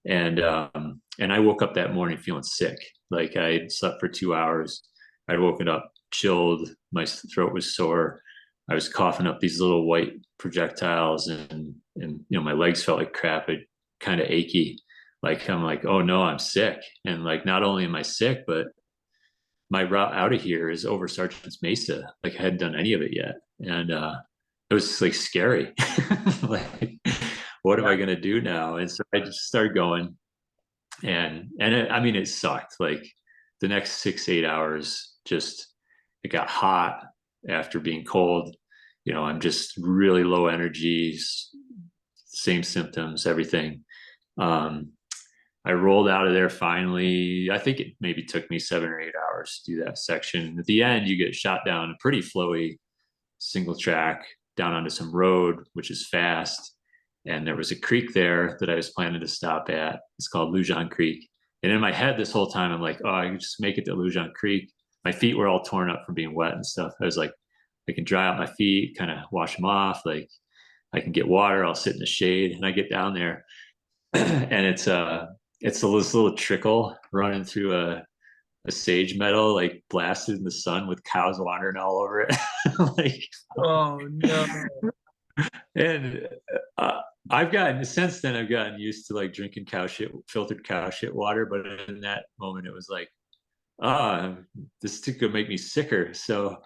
And I woke up that morning feeling sick. Like I slept for 2 hours. I'd woken up chilled. My throat was sore. I was coughing up these little white projectiles, and my legs felt like crap. It kind of achy. Like I'm like, oh no, I'm sick. And like not only am I sick, but my route out of here is over Sergeant's Mesa. Like I hadn't done any of it yet, and it was like scary. Like, what am I gonna do now? And so I just started going, and I mean, it sucked. Like the next 6-8 hours, just it got hot after being cold. I'm just really low energy, same symptoms, everything. I rolled out of there finally. I think it maybe took me 7 or 8 hours to do that section. At the end, you get shot down a pretty flowy single track down onto some road, which is fast. And there was a creek there that I was planning to stop at. It's called Lujan Creek. And in my head this whole time, I'm like, oh, I can just make it to Lujan Creek. My feet were all torn up from being wet and stuff. I was like, I can dry out my feet, kind of wash them off. Like I can get water. I'll sit in the shade. And I get down there and it's this little trickle running through a sage meadow, like blasted in the sun with cows wandering all over it. Like, Oh no. and since then I've gotten used to like drinking filtered cow shit water, but in that moment it was like, this could make me sicker. So,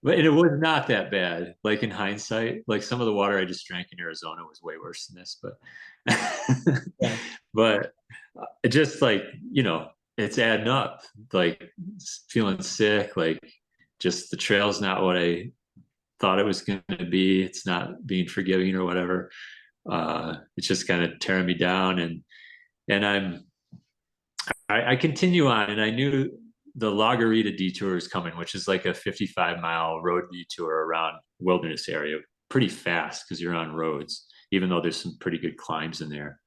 but it was not that bad. Like in hindsight, like some of the water I just drank in Arizona was way worse than this, but Yeah. but it just like, it's adding up, like feeling sick, like just the trail's not what I thought it was going to be. It's not being forgiving or whatever. It's just kind of tearing me down, and I continue on, and I knew the La Garita detour is coming, which is like a 55-mile road detour around wilderness area, pretty fast because you're on roads, even though there's some pretty good climbs in there,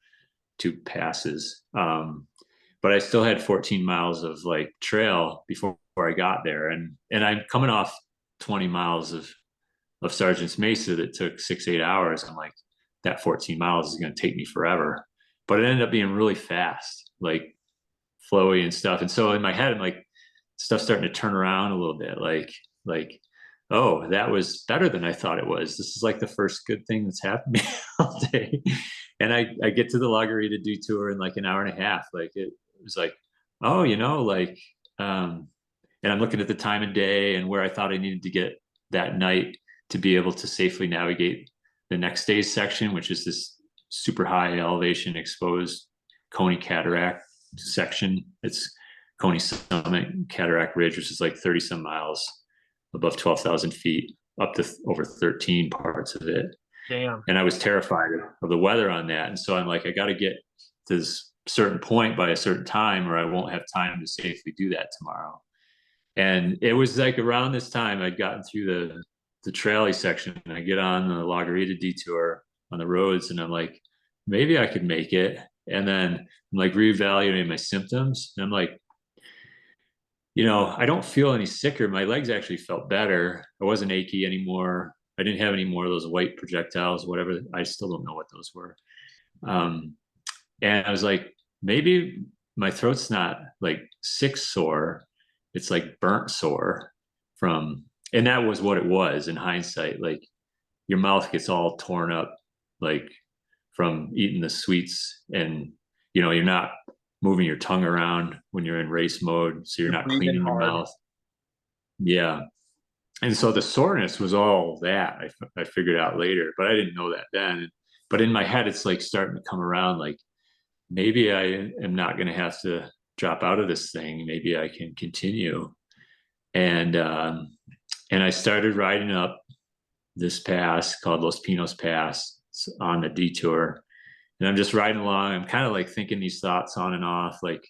2 passes. But I still had 14 miles of like trail before I got there, and I'm coming off 20 miles of Sergeant's Mesa that took 6-8 hours. I'm like, that 14 miles is going to take me forever, but it ended up being really fast, like flowy and stuff. And so in my head, I'm like, stuff's starting to turn around a little bit, like, oh, that was better than I thought it was. This is like the first good thing that's happened to me all day. And I get to the La Garita detour in like an hour and a half. Like it was like, oh, like, and I'm looking at the time of day and where I thought I needed to get that night to be able to safely navigate the next day's section, which is this super high elevation exposed Coney Cataract section. It's Coney Summit Cataract Ridge, which is like 30 some miles above 12,000 feet, up to over 13 parts of it. Damn. And I was terrified of the weather on that. And so I'm like, I got to get to this certain point by a certain time, or I won't have time to safely do that tomorrow. And it was like around this time I'd gotten through the traily section, and I get on the La Garita detour on the roads, and I'm like, maybe I could make it. And then I'm like reevaluating my symptoms, and I'm like, I don't feel any sicker. My legs actually felt better. I wasn't achy anymore. I didn't have any more of those white projectiles, whatever. I still don't know what those were. And I was like, maybe my throat's not like sick sore. It's like burnt sore and that was what it was in hindsight. Like your mouth gets all torn up, like from eating the sweets, and you're not moving your tongue around when you're in race mode, so you're not cleaning your mouth. Yeah. And so the soreness was all that I figured out later, but I didn't know that then. But in my head, it's like starting to come around, like maybe I am not going to have to drop out of this thing. Maybe I can continue. And, and I started riding up this pass called Los Pinos Pass on the detour. And I'm just riding along. I'm kind of like thinking these thoughts on and off, like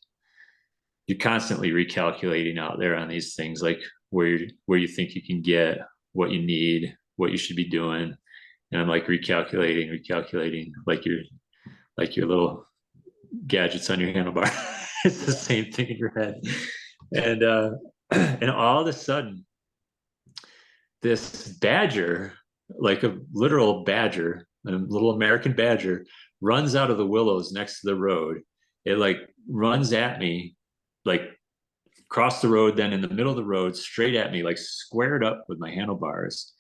you're constantly recalculating out there on these things, like where you think you can get, what you need, what you should be doing. And I'm like recalculating, like your little gadgets on your handlebar. It's the same thing in your head. And and all of a sudden, this badger, like a literal badger, a little American badger, runs out of the willows next to the road. It like runs at me, like across the road, then in the middle of the road, straight at me, like squared up with my handlebars.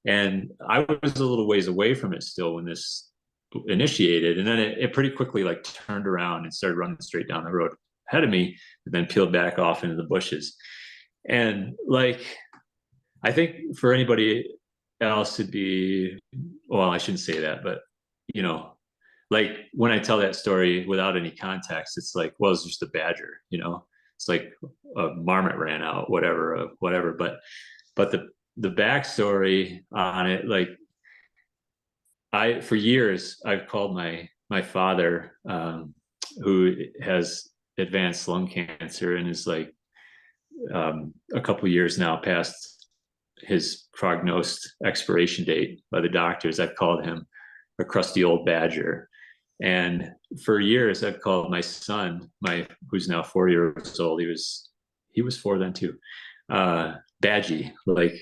And I was a little ways away from it still when this initiated. And then it pretty quickly like turned around and started running straight down the road ahead of me, and then peeled back off into the bushes. And like, I think for anybody else it'd be, well, I shouldn't say that, but you know, like when I tell that story without any context, it's like, well, it's just a badger, you know, it's like a marmot ran out, whatever, whatever. But the backstory on it, like for years, I've called my father, who has advanced lung cancer and is like a couple years now past his prognosed expiration date by the doctors. I've called him a crusty old badger. And for years, I've called my son, who's now 4 years old. He was four then too. Badgie, like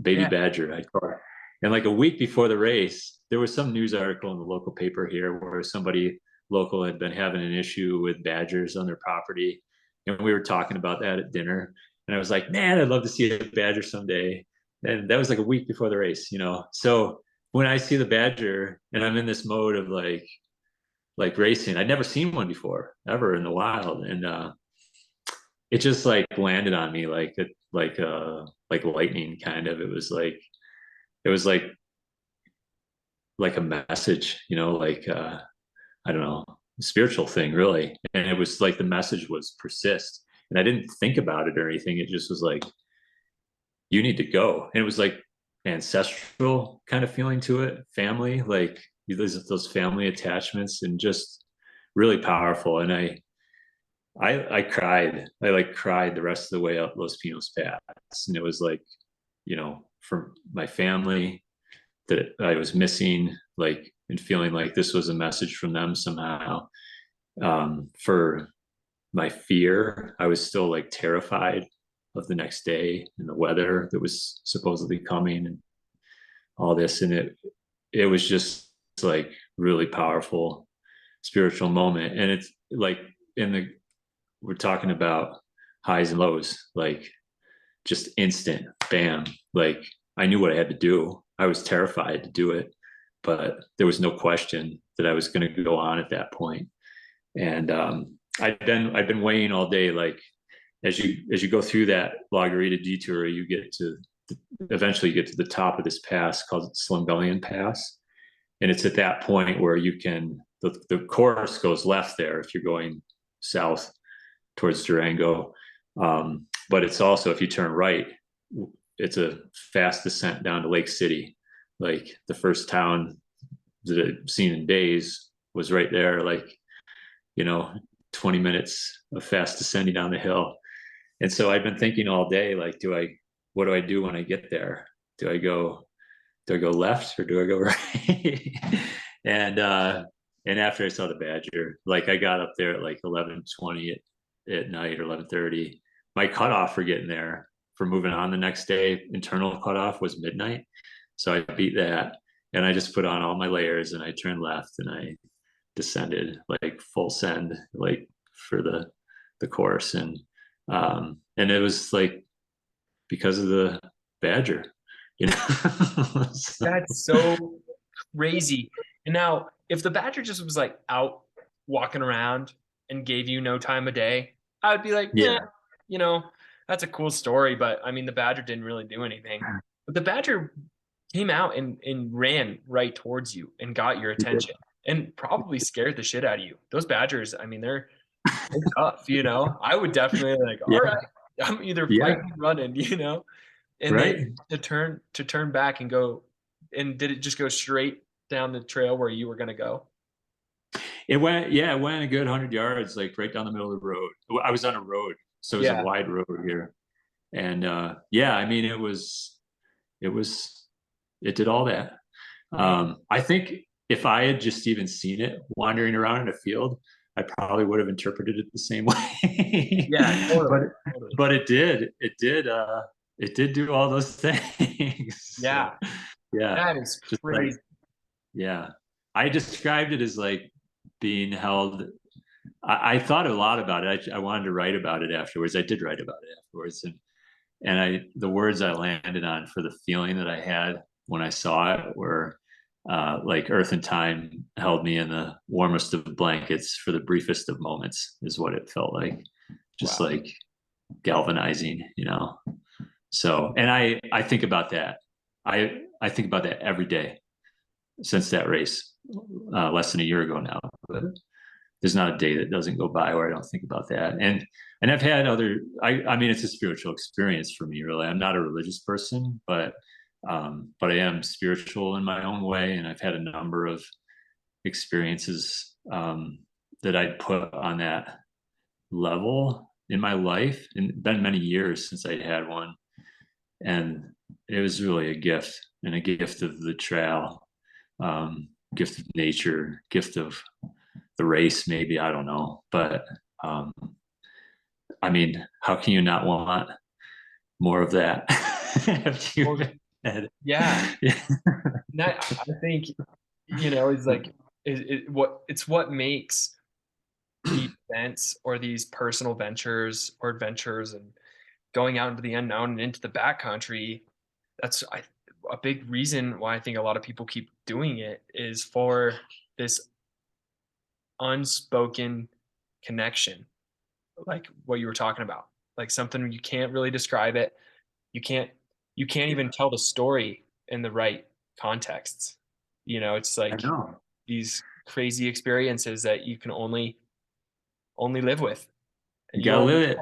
baby Yeah. badger. I call it. And like a week before the race, there was some news article in the local paper here where somebody local had been having an issue with badgers on their property. And we were talking about that at dinner. And I was like, man, I'd love to see a badger someday. And that was like a week before the race, you know? So when I see the badger and I'm in this mode of like racing, I'd never seen one before ever in the wild. And it just like landed on me like lightning kind of. It was like a message, you know, like I don't know, spiritual thing really. And it was like the message was persist. And I didn't think about it or anything. It just was like, you need to go. And it was like ancestral kind of feeling to it, family, like those family attachments, and just really powerful. And I cried. I like cried the rest of the way up Los Pinos Pass. And it was like, you know, for my family that I was missing, like, and feeling like this was a message from them somehow. For my fear, I was still like terrified of the next day and the weather that was supposedly coming and all this. And it was just like really powerful spiritual moment. And it's like we're talking about highs and lows, like just instant bam. Like I knew what I had to do. I was terrified to do it, but there was no question that I was going to go on at that point. And I've been weighing all day, like as you go through that La Garita detour, you get to eventually you get to the top of this pass called Slumgullion Pass. And it's at that point where you can, the course goes left there if you're going south towards Durango. But it's also, if you turn right, it's a fast descent down to Lake City. Like the first town that I've seen in days was right there, like, you know, 20 minutes of fast descending down the hill. And so I've been thinking all day, like, what do I do when I get there? Do I go left or do I go right? And after I saw the badger, like I got up there at like 11:20 at night or 11:30. My cutoff for getting there for moving on the next day, internal cutoff was midnight. So I beat that, and I just put on all my layers and I turned left and I descended like full send, like for the course. And it was like because of the badger, you know. So, That's so crazy. And now, if the badger just was like out walking around and gave you no time of day, I would be like, yeah, you know, That's a cool story, but I mean, the badger didn't really do anything. But the badger came out and ran right towards you and got your attention and probably scared the shit out of you. Those badgers, I mean, they're tough, you know. I would definitely like, all Yeah, right, I'm either yeah, fighting, running, you know. And then right. to turn back and go, and did it just go straight down the trail where you were gonna go? It went a good 100 yards, like right down the middle of the road. I was on a road, so it was a Yeah, wide road here. And yeah, I mean, it was, it did all that. man. I think if I had just even seen it wandering around in a field, I probably would have interpreted it the same way. Yeah, but totally, totally. but it did do all those things. So Yeah, yeah, that is just like, crazy. yeah, I described it as like being held. I thought a lot about it. I wanted to write about it afterwards. I did write about it afterwards, and the words I landed on for the feeling that I had when I saw it were like earth and time held me in the warmest of blankets for the briefest of moments, is what it felt like. Just Wow. like galvanizing, you know. So, and I think about that. I think about that every day since that race, less than a year ago now. But there's not a day that doesn't go by where I don't think about that. And I've had other. I mean, it's a spiritual experience for me. Really, I'm not a religious person, but I am spiritual in my own way, and I've had a number of experiences that I'd put on that level in my life, and it's been many years since I had one, and it was really a gift, and a gift of the trail, gift of nature, gift of the race, maybe, I don't know, but um, I mean, how can you not want more of that? Have you Well, had? yeah. Yeah. That I think, is like it's what makes these events or these personal ventures or adventures and going out into the unknown and into the backcountry. A big reason why I think a lot of people keep doing it is for this unspoken connection, like what you were talking about, like something you can't really describe it. You can't you can't even tell the story in the right contexts. It's I like know. these crazy experiences that you can only live with. You You gotta only live it.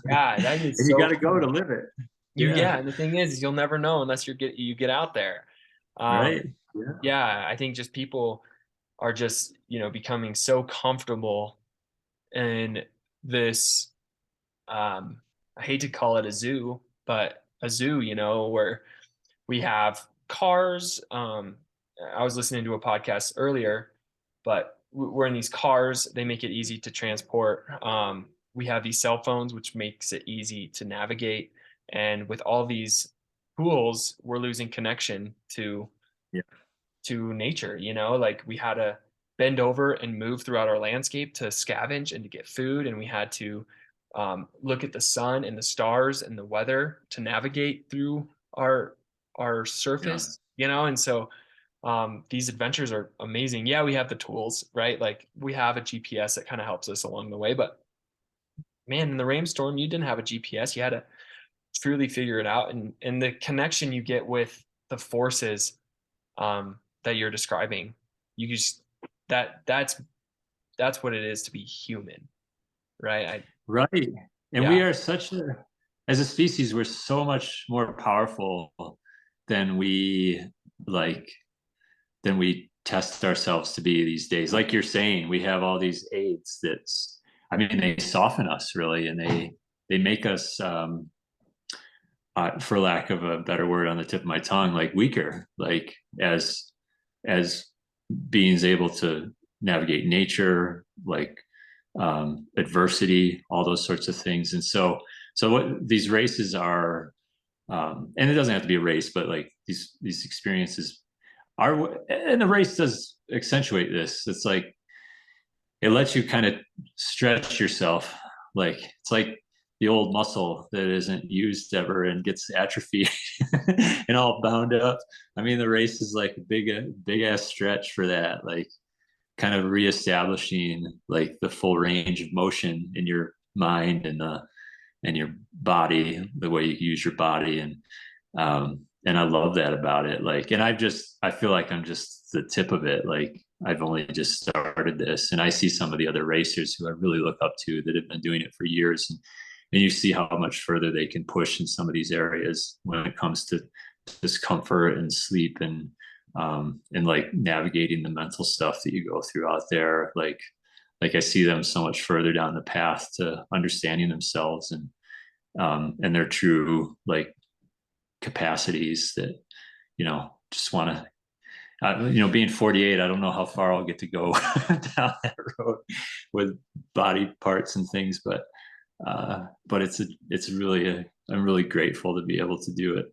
Yeah, that is And you so gotta go to cool. live it. Yeah, Yeah. and the thing is you'll never know unless you get out there. Um, Right. Yeah. yeah, I think just people are just, becoming so comfortable in this, I hate to call it a zoo, but a zoo, where we have cars. I was listening to a podcast earlier, but we're in these cars. They make it easy to transport. We have these cell phones, which makes it easy to navigate. And with all these tools, we're losing connection Yeah. to nature. Like we had to bend over and move throughout our landscape to scavenge and to get food, and we had to look at the sun and the stars and the weather to navigate through our Yeah. surface. And so these adventures are amazing. Yeah, we have the tools, right? Like we have a GPS that kind of helps us along the way, but man, in the rainstorm, you didn't have a GPS. You had to truly figure it out, and the connection you get with the forces that you're describing, you just that's what it is to be human, right? Right. And we Yeah, are as a species, we're so much more powerful than like, than we test ourselves to be these days. Like you're saying, we have all these aids I mean, they soften us really, and they make us, for lack of a better word on the tip of my tongue, like weaker, like as beings able to navigate nature, like adversity, all those sorts of things. And so what these races are, and it doesn't have to be a race, but like these experiences are, and the race does accentuate this. It's like it lets you kind of stretch yourself. Like it's like the old muscle that isn't used ever and gets atrophied and all bound up. I mean, the race is like a big ass stretch for that. Like kind of reestablishing like the full range of motion in your mind, and your body, the way you use your body. And I love that about it. Like, and I feel like I'm just the tip of it. Like, I've only just started this, and I see some of the other racers who I really look up to that have been doing it for years. And you see how much further they can push in some of these areas when it comes to discomfort and sleep, and like navigating the mental stuff that you go through out there. Like I see them so much further down the path to understanding themselves, and their true like capacities that, just want to, being 48, I don't know how far I'll get to go down that road with body parts and things, but it's really I'm really grateful to be able to do it.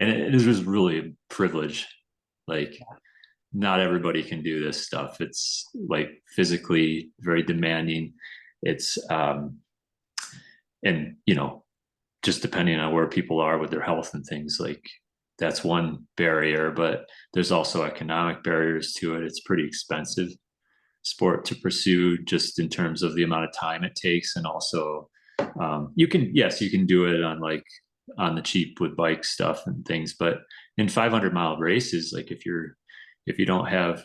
And it is really a privilege. Like, not everybody can do this stuff. It's like physically very demanding. It's and just depending on where people are with their health and things, like that's one barrier, but there's also economic barriers to it. It's pretty expensive sport to pursue, just in terms of the amount of time it takes. And also, you can do it on the cheap with bike stuff and things, but in 500-mile races, like if you don't have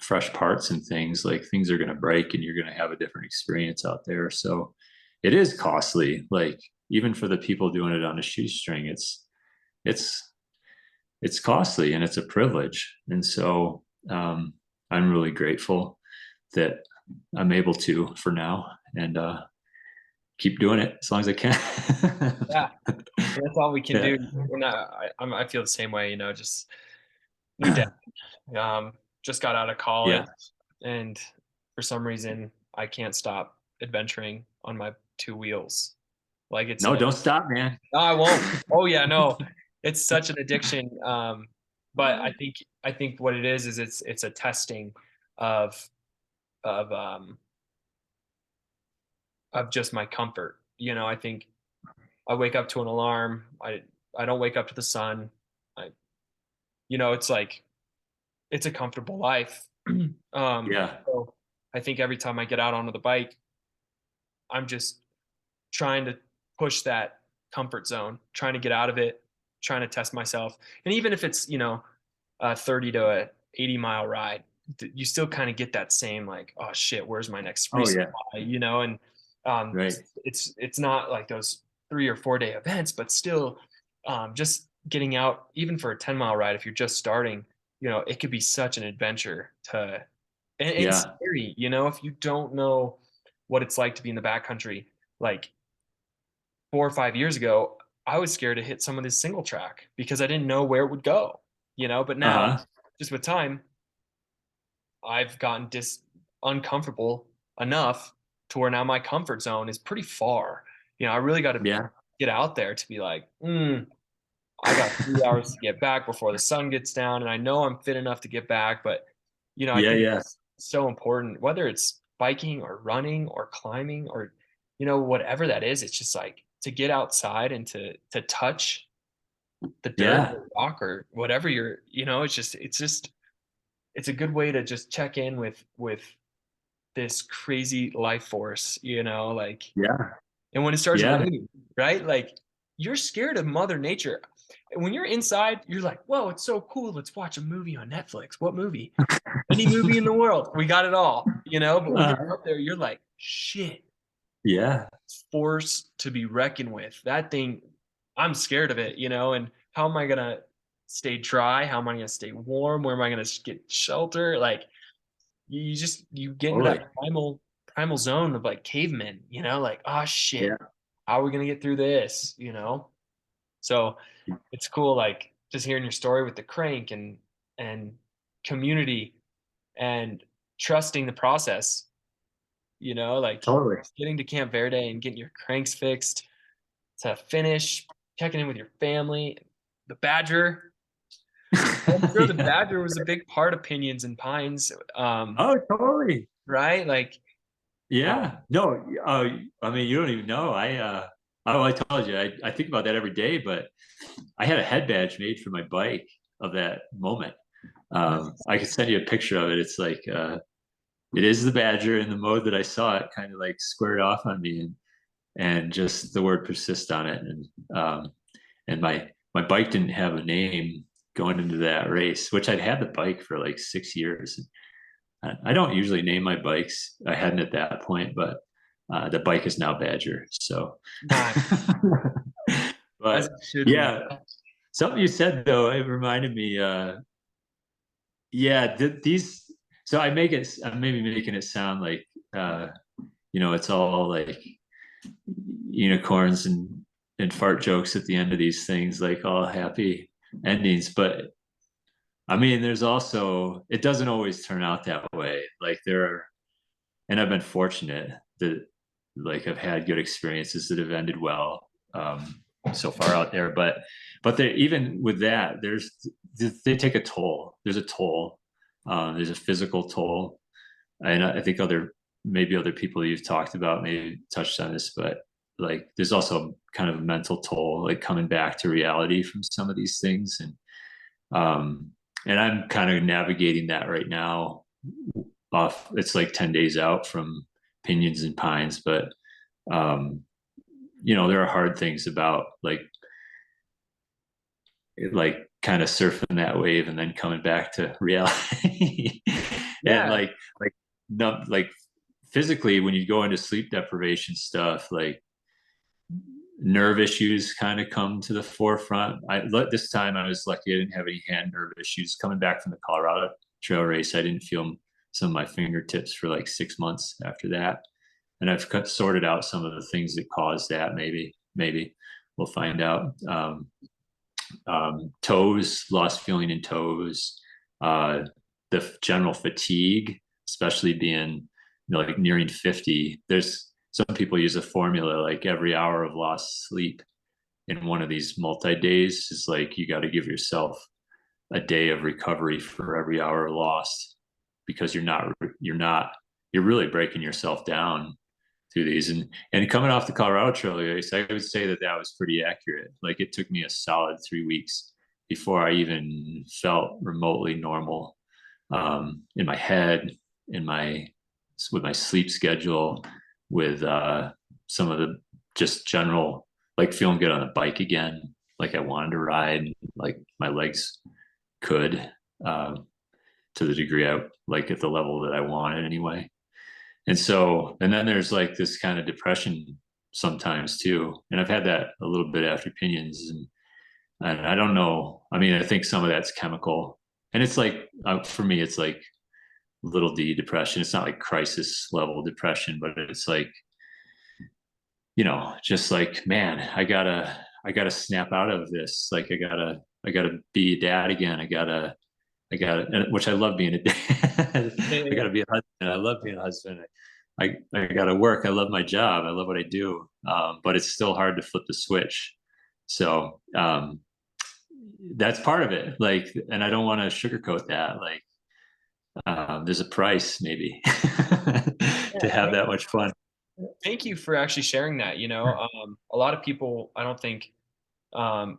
fresh parts and things, like things are going to break and you're going to have a different experience out there. So it is costly, like even for the people doing it on a shoestring, it's costly, and it's a privilege. And so I'm really grateful that I'm able to for now, and keep doing it as long as I can. Yeah, that's all we can Yeah. do. And I feel the same way, just new dad, just got out of college, Yeah. and for some reason I can't stop adventuring on my two wheels. Like it's No, a don't stop, man. no, I won't. Oh yeah, no, it's such an addiction. But I think what it is it's a testing of of um of just my comfort. I think I wake up to an alarm. I don't wake up to the sun. I it's like it's a comfortable life. Yeah. So I think every time I get out onto the bike, I'm just trying to push that comfort zone, trying to get out of it, trying to test myself. And even if it's, a 30 to a 80-mile ride, you still kind of get that same like, oh shit, where's my next Oh resupply? yeah. And Right. it's not like those 3 or 4 day events, but still just getting out, even for a 10-mile ride, if you're just starting, it could be such an adventure and Yeah. scary, if you don't know what it's like to be in the backcountry. Like 4 or 5 years ago, I was scared to hit some of this single track because I didn't know where it would go, but now Uh-huh. just with time, I've gotten uncomfortable enough to where now my comfort zone is pretty far. I really got to Yeah. get out there to be like, I got 3 hours to get back before the sun gets down. And I know I'm fit enough to get back, but I Yeah. think Yeah. it's so important, whether it's biking or running or climbing or, whatever that is, it's just like to get outside and to touch the dirt Yeah. or rock or whatever it's a good way to just check in with this crazy life force, like, Yeah. and when it starts Yeah. raining, right? Like you're scared of Mother Nature. When you're inside, you're like, whoa, it's so cool. Let's watch a movie on Netflix. What movie? Any movie in the world. We got it all, But when you're Uh, up there, you're like, shit, yeah. force to be reckoned with. That thing, I'm scared of it, and how am I gonna stay dry? How am I gonna stay warm? Where am I gonna get shelter? Like you get into Totally. that primal zone of like cavemen, like, oh shit, Yeah. how are we gonna get through this? So it's cool, like just hearing your story with the crank and community and trusting the process, like Totally. getting to Camp Verde and getting your cranks fixed to finish, checking in with your family. The Badger, I'm sure the Yeah. Badger was a big part of Pinions and Pines, Oh, totally. right? Like, Yeah. No, I mean, you don't even know. Oh, I told you, I think about that every day, but I had a head badge made for my bike of that moment. I could send you a picture of it. It's like, it is the Badger in the mode that I saw it kind of like squared off on me. and just the word persist on it. And my bike didn't have a name going into that race, which I'd had the bike for like 6 years. I don't usually name my bikes. I hadn't at that point, but the bike is now Badger. So, Nice. As but it should be. yeah, something you said though, it reminded me. Yeah, these. So I'm maybe making it sound like it's all like unicorns and fart jokes at the end of these things, like all happy endings. But I mean, there's also, it doesn't always turn out that way. Like and I've been fortunate that like I've had good experiences that have ended well so far out there. But even with that, they take a toll. There's a toll. There's a physical toll, and I think maybe other people you've talked about maybe touched on this, but like there's also kind of a mental toll, like coming back to reality from some of these things, um, and I'm kind of navigating that right now. It's like 10 days out from Pinyons and Pines, but there are hard things about like kind of surfing that wave and then coming back to reality. And Yeah. like physically, when you go into sleep deprivation stuff, like nerve issues kind of come to the forefront. This time I was lucky I didn't have any hand nerve issues. Coming back from the Colorado trail race, I didn't feel some of my fingertips for like 6 months after that, and I've sorted out some of the things that caused that. Maybe we'll find out. Toes, lost feeling in toes, the general fatigue, especially being like nearing 50. There's some people use a formula like every hour of lost sleep in one of these multi-days is like you got to give yourself a day of recovery for every hour lost, because you're really breaking yourself down through these. And coming off the Colorado trail race, I would say that was pretty accurate. Like it took me a solid 3 weeks before I even felt remotely normal, in my head, with my sleep schedule, with some of the just general, like feeling good on the bike again, like I wanted to ride, like my legs could, to the degree I like, at the level that I wanted anyway. And then there's like this kind of depression sometimes too. And I've had that a little bit after Pinyons, and I don't know. I mean, I think some of that's chemical, and it's like, for me, it's like little d depression. It's not like crisis level depression, but it's like, just like, man, I gotta snap out of this. Like I gotta be a dad again. I gotta, which I love being a dad. I Yeah. gotta be a husband. I love being a husband. I gotta work. I love my job. I love what I do. But it's still hard to flip the switch. So that's part of it. Like, and I don't want to sugarcoat that. Like, there's a price maybe to have that much fun. Thank you for actually sharing that. A lot of people, I don't think, um,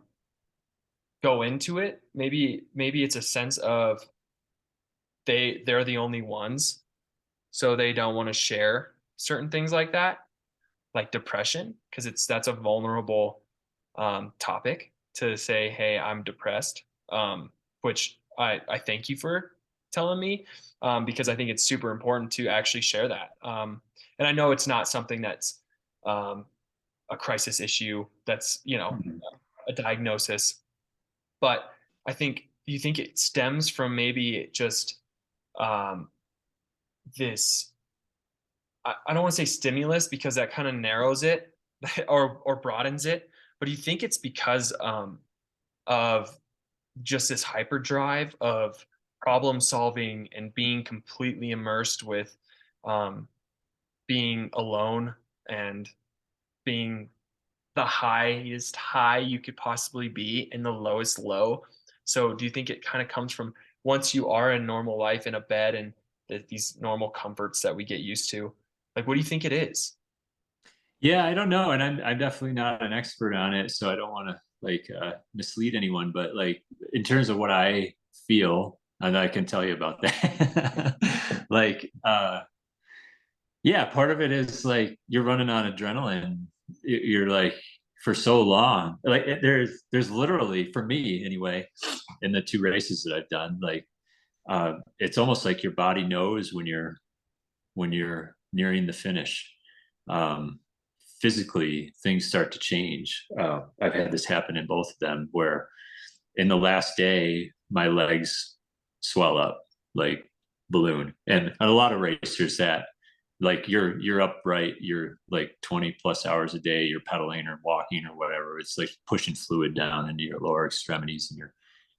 go into it. Maybe it's a sense of they're the only ones, so they don't want to share certain things like that, like depression, because that's a vulnerable topic to say, "Hey, I'm depressed," which I thank you for telling me, because I think it's super important to actually share that. And I know it's not something that's um, a crisis issue. That's Mhm. a diagnosis, but I think you think it stems from maybe just um, this. I don't want to say stimulus because that kind of narrows it or broadens it, but do you think it's because of just this hyperdrive of problem solving and being completely immersed with um, being alone and being the highest high you could possibly be and the lowest low? So do you think it kind of comes from once you are in normal life in a bed and these normal comforts that we get used to? Like, what do you think it is? Yeah, I don't know, and I'm definitely not an expert on it, so I don't want to like mislead anyone. But like in terms of what I feel, and I can tell you about that. Like, yeah, part of it is like you're running on adrenaline you're like, for so long, like there's literally, for me anyway, in the two races that I've done, like it's almost like your body knows when you're nearing the finish. Um, physically, things start to change. I've had this happen in both of them, where in the last day, my legs swell up like balloon. And a lot of racers that, like, you're upright, you're like 20 plus hours a day, you're pedaling or walking or whatever. It's like pushing fluid down into your lower extremities and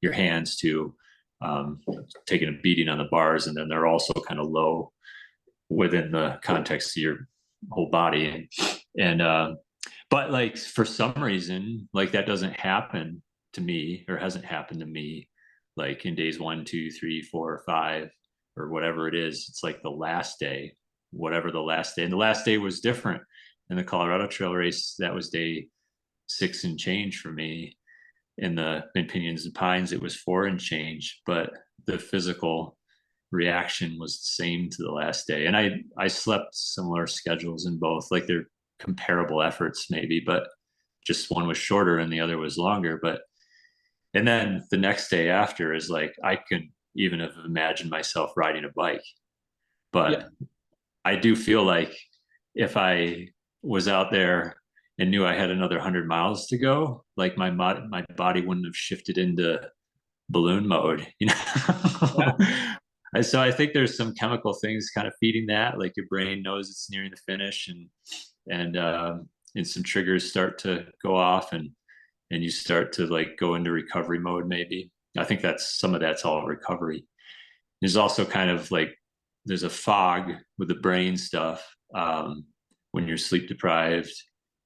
your hands too, taking a beating on the bars, and then they're also kind of low within the context of your whole body. And but like for some reason, like that doesn't happen to me, or hasn't happened to me, like in days 1, 2, 3, 4, 5, or whatever it is. It's like the last day, whatever the last day. And the last day was different in the Colorado Trail race. That was day 6 and change for me. In Pinions and Pines, it was 4 and change, but the physical reaction was the same to the last day. And I slept similar schedules in both, like they're comparable efforts maybe, but just one was shorter and the other was longer. But and then the next day after is like, I can even have imagined myself riding a bike. Yeah. But I do feel like if I was out there and knew I had another 100 miles to go, like my body wouldn't have shifted into balloon mode, you Yeah. know. So I think there's some chemical things kind of feeding that, like your brain knows it's nearing the finish, and some triggers start to go off, and you start to like go into recovery mode. Maybe I think that's some of that's all recovery. There's also kind of like there's a fog with the brain stuff, when you're sleep deprived,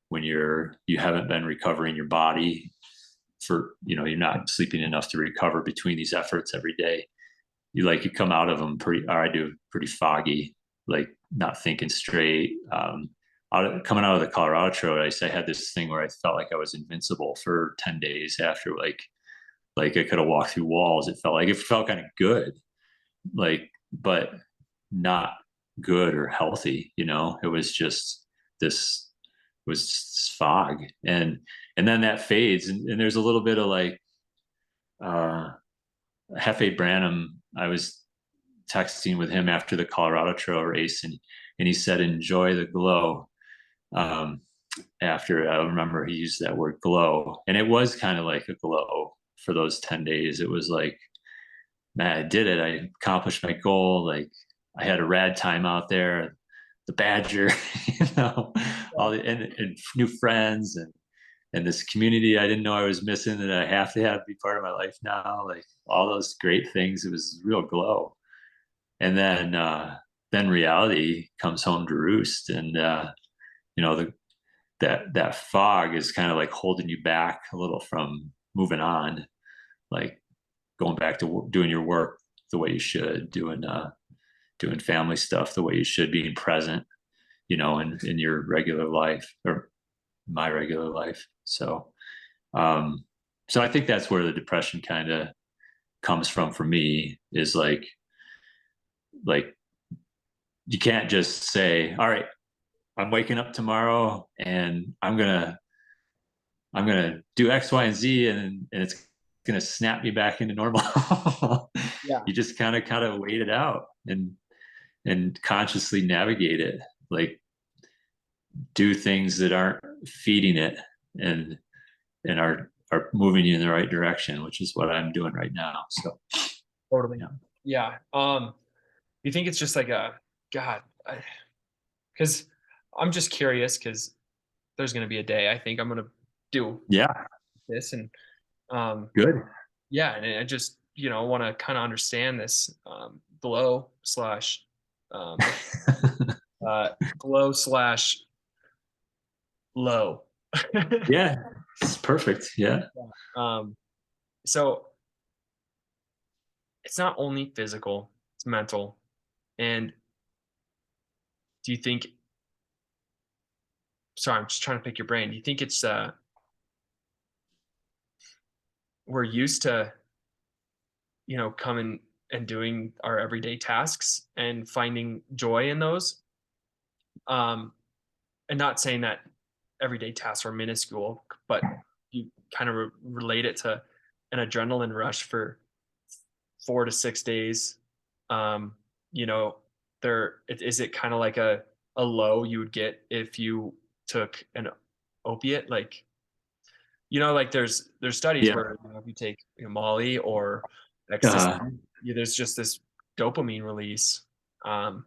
when you haven't been recovering your body for, you're not sleeping enough to recover between these efforts every day. You come out of them pretty, or I do, pretty foggy, like not thinking straight. Coming out of the Colorado Trail race, I had this thing where I felt like I was invincible for 10 days after, like I could have walked through walls. It felt kind of good, like, but not good or healthy. It was just this, this fog. And then that fades, and there's a little bit of like, Hefe Branham. I was texting with him after the Colorado Trail race, and he said, "Enjoy the glow." Um, After, I remember he used that word glow, and it was kind of like a glow for those 10 days. It was like, man, I did it. I accomplished my goal. Like, I had a rad time out there, the Badger, all and new friends, and this community I didn't know I was missing, that I have to be part of my life now. Like all those great things. It was real glow. And then reality comes home to roost. And that fog is kind of like holding you back a little from moving on, like going back to doing your work the way you should, doing family stuff the way you should, being present, in your regular life, or my regular life. So I think that's where the depression kind of comes from for me, is like you can't just say, all right, I'm waking up tomorrow and I'm gonna do X, Y, and Z, and it's gonna snap me back into normal. Yeah. You just kind of wait it out, and consciously navigate it, like do things that aren't feeding it, and are moving you in the right direction, which is what I'm doing right now. So Totally. yeah. Yeah. You think it's just like a God? Because I'm just curious, because there's going to be a day I think I'm going to do Yeah, this, and um, good. yeah, and I just want to kind of understand this glow slash um, glow slash low. Yeah, it's perfect. Yeah. um, so it's not only physical; it's mental. And do you think? Sorry, I'm just trying to pick your brain. Do you think it's we're used to coming and doing our everyday tasks and finding joy in those, and not saying that everyday tasks are minuscule, but you kind of relate it to an adrenaline rush for 4 to 6 days. Um, you know, is it kind of like a low you would get if you took an opiate? Like, like there's studies Yeah. where if you take Molly or ecstasy, Uh, there's just this dopamine release. Um,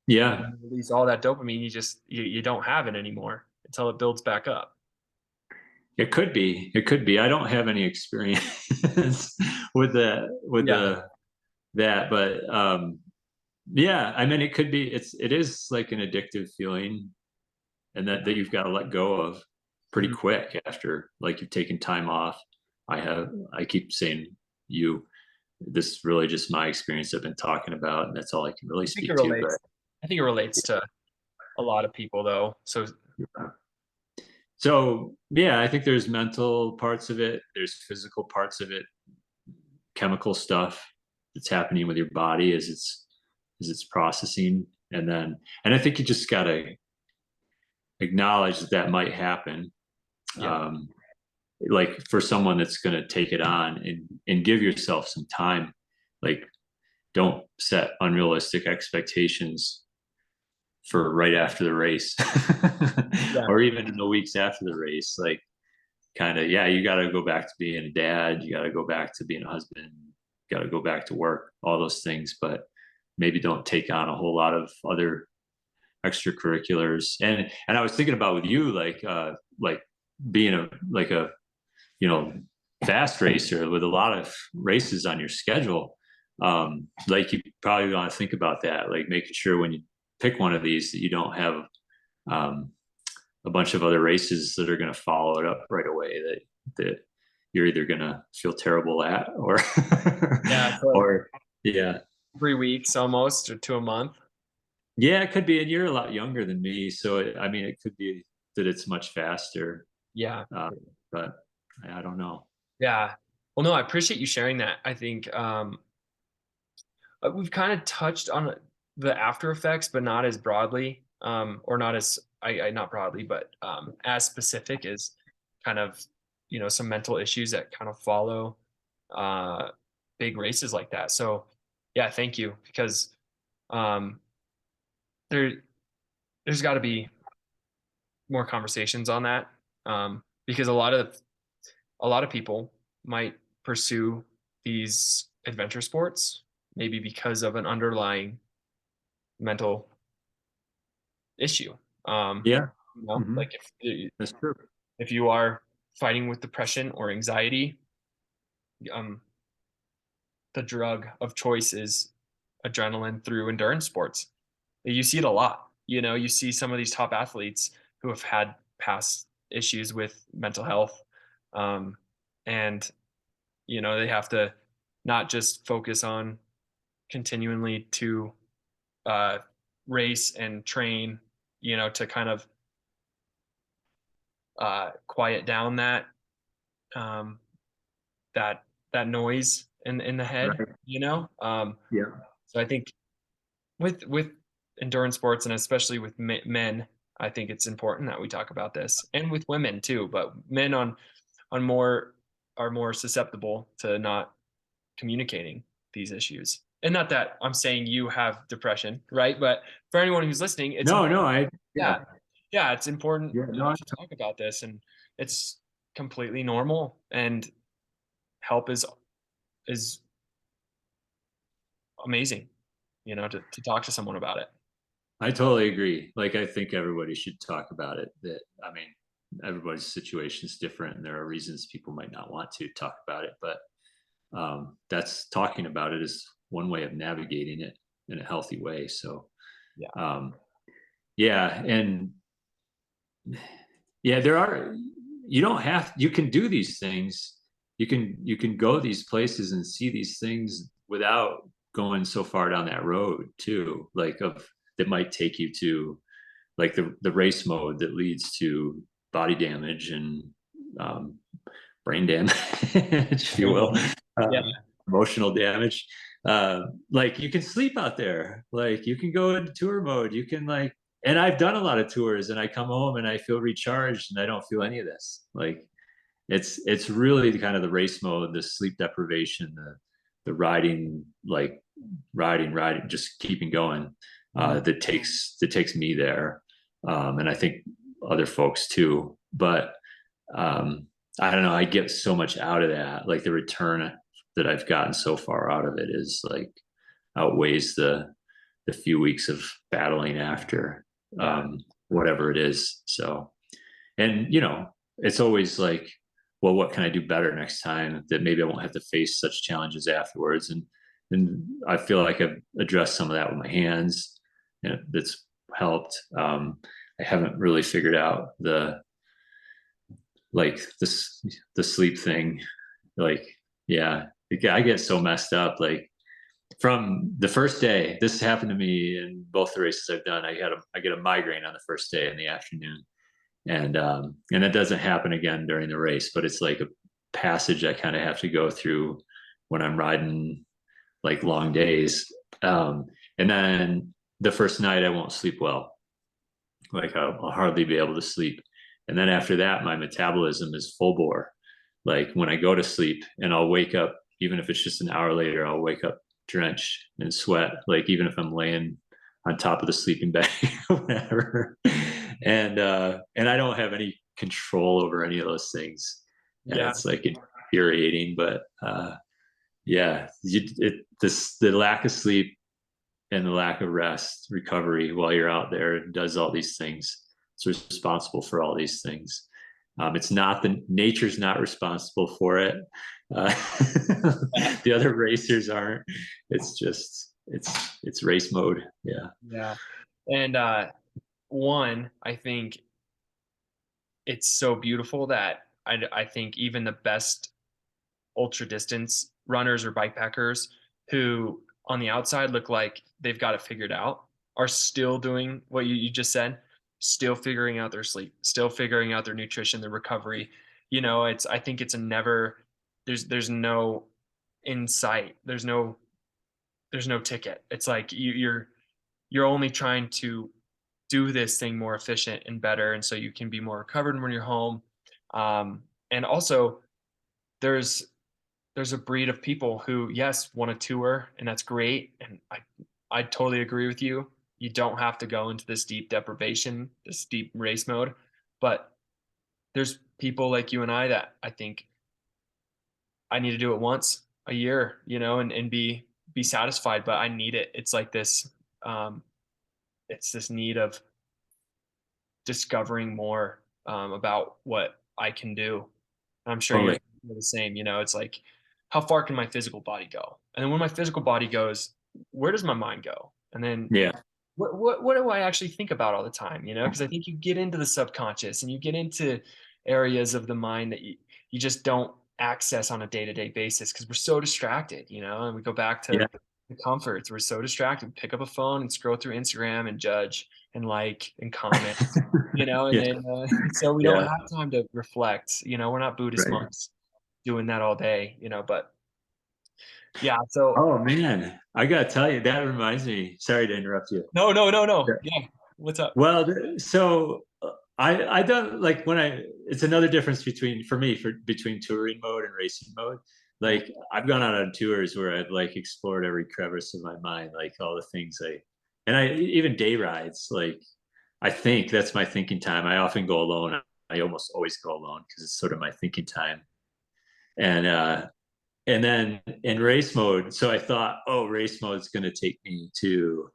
yeah. you release all that dopamine, you don't have it anymore until it builds back up. It could be. It could be. I don't have any experience with Yeah. that, but yeah, I mean, it could be. It is like an addictive feeling, and that you've got to let go of pretty Mhm. quick after, like, you've taken time off. I keep saying you. This is really just my experience I've been talking about, and that's all I can really I think it speak to. relates. I think it relates to a lot of people though. So But so yeah, I think there's mental parts of it. There's physical parts of it, chemical stuff that's happening with your body as it's processing, and I think you just gotta acknowledge that that might happen. yeah, Um, like, for someone that's going to take it on, and give yourself some time. Like, don't set unrealistic expectations for right after the race, yeah, or even in the weeks after the race. Like, kind of, yeah, you got to go back to being a dad, you got to go back to being a husband, got to go back to work, all those things, but maybe don't take on a whole lot of other extracurriculars. And I was thinking about with you, like being a you know fast racer with a lot of races on your schedule. Like, you probably want to think about that, like making sure when you pick one of these that you don't have um, a bunch of other races that are going to follow it up right away, that you're either going to feel terrible at, or yeah. It's like or yeah. 3 weeks almost or to a month. Yeah, it could be. And you're a lot younger than me, so I mean, it could be that it's much faster, Yeah, uh, but I don't know. yeah. Well, no, I appreciate you sharing that. I think we've kind of touched on the after effects, but not as broadly, or not as not broadly, but as specific as kind of some mental issues that kind of follow uh, big races like that. So yeah, thank you because um, there there's got to be more conversations on that, because a lot of people might pursue these adventure sports maybe because of an underlying mental issue. Um, Yeah. like Hmm. if That's true. if you are fighting with depression or anxiety, um, the drug of choice is adrenaline through endurance sports. You see it a lot. You see some of these top athletes who have had past issues with mental health, um, and they have to not just focus on continually to uh, race and train, to kind of quiet down um, that that noise in the head. Right. Yeah. So I think with endurance sports and especially with men, I think it's important that we talk about this, and with women too. But men on more are more susceptible to not communicating these issues. And not that I'm saying you have depression, right? But for anyone who's listening, it's No, no, important. yeah, Yeah, yeah, it's important, yeah, no, to talk about this, and it's completely normal. And help is amazing. To talk to someone about it. I totally agree. Like, I think everybody should talk about it. That, I mean, everybody's situation is different, and there are reasons people might not want to talk about it, but that's talking about it is one way of navigating it in a healthy way. So, Yeah. um, yeah, and yeah, there are. You don't have. You can do these things. You can go these places and see these things without going so far down that road too. Like, of that might take you to, like, the race mode that leads to body damage and um, brain damage, if you will, Yeah. uh, emotional damage. Like, you can sleep out there. Like, you can go into tour mode. You can, like, and I've done a lot of tours, and I come home and I feel recharged, and I don't feel any of this. Like it's really kind of the race mode, the sleep deprivation, the riding, like riding, just keeping going. That takes me there, and I think other folks too. But I don't know. I get so much out of that. Like the return that I've gotten so far out of it is like outweighs the few weeks of battling after, Yeah. whatever it is. So, and it's always like, well, what can I do better next time that maybe I won't have to face such challenges afterwards? And I feel like I've addressed some of that with my hands, and that's helped. I haven't really figured out like the sleep thing. Like, yeah, I get so messed up. Like from the first day, this happened to me in both the races I've done. I get a migraine on the first day in the afternoon, and it doesn't happen again during the race, but it's like a passage I kind of have to go through when I'm riding like long days. And then the first night I won't sleep well. Like I'll hardly be able to sleep. And then after that, my metabolism is full bore. Like when I go to sleep and I'll wake up, even if it's just an hour later, I'll wake up drenched in sweat. Like even if I'm laying on top of the sleeping bag or whatever. And I don't have any control over any of those things. And Yeah. it's like infuriating, but yeah, the lack of sleep and the lack of rest, recovery while you're out there does all these things. It's responsible for all these things. It's not nature's not responsible for it. Uh, the other racers aren't. It's just it's race mode. Yeah. Yeah. And one, I think it's so beautiful that I think even the best ultra distance runners or bikepackers who on the outside look like they've got it figured out are still doing what you just said, still figuring out their sleep, still figuring out their nutrition, their recovery. I think it's a never, there's no insight. There's no ticket. It's like you're only trying to do this thing more efficient and better. And so you can be more recovered when you're home. And also there's there's a breed of people who, yes, want to tour, and that's great. And I totally agree with you. You don't have to go into this deep deprivation, this deep race mode. But there's people like you and I that I think I need to do it once a year, and be satisfied. But I need it. It's like this. It's this need of discovering more about what I can do. I'm sure you're Totally. the same. It's like, how far can my physical body go? And then when my physical body goes, where does my mind go? And then Yeah. what do I actually think about all the time? Because I think you get into the subconscious and you get into areas of the mind that you just don't access on a day-to-day basis because we're so distracted, and we go back to Yeah. the comforts. We're so distracted. Pick up a phone and scroll through Instagram and judge and like and comment, and Yeah. then so we don't Yeah. have time to reflect. We're not Buddhist Right. monks doing that all day, but yeah. So Oh man, I gotta tell you, that reminds me. Sorry to interrupt you. no, no, no, no. Yeah. What's up? Well, so I don't like when it's another difference between touring mode and racing mode. Yeah. Like I've gone out on tours where I've like explored every crevice of my mind, like all the things and I even day rides. Like I think that's my thinking time. I often go alone. I almost always go alone because it's sort of my thinking time. And then in race mode, so I thought, oh, race mode is going to take me to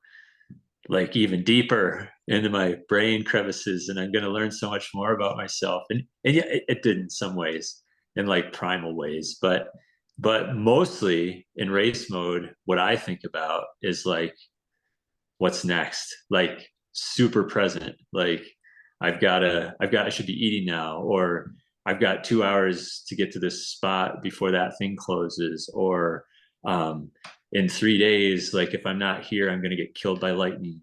like even deeper into my brain crevices, and I'm going to learn so much more about myself. And yeah, it did in some ways, in like primal ways, but mostly in race mode, what I think about is like what's next, like super present. Like I should be eating now, or I've got 2 hours to get to this spot before that thing closes, or in 3 days, like if I'm not here, I'm going to get killed by lightning,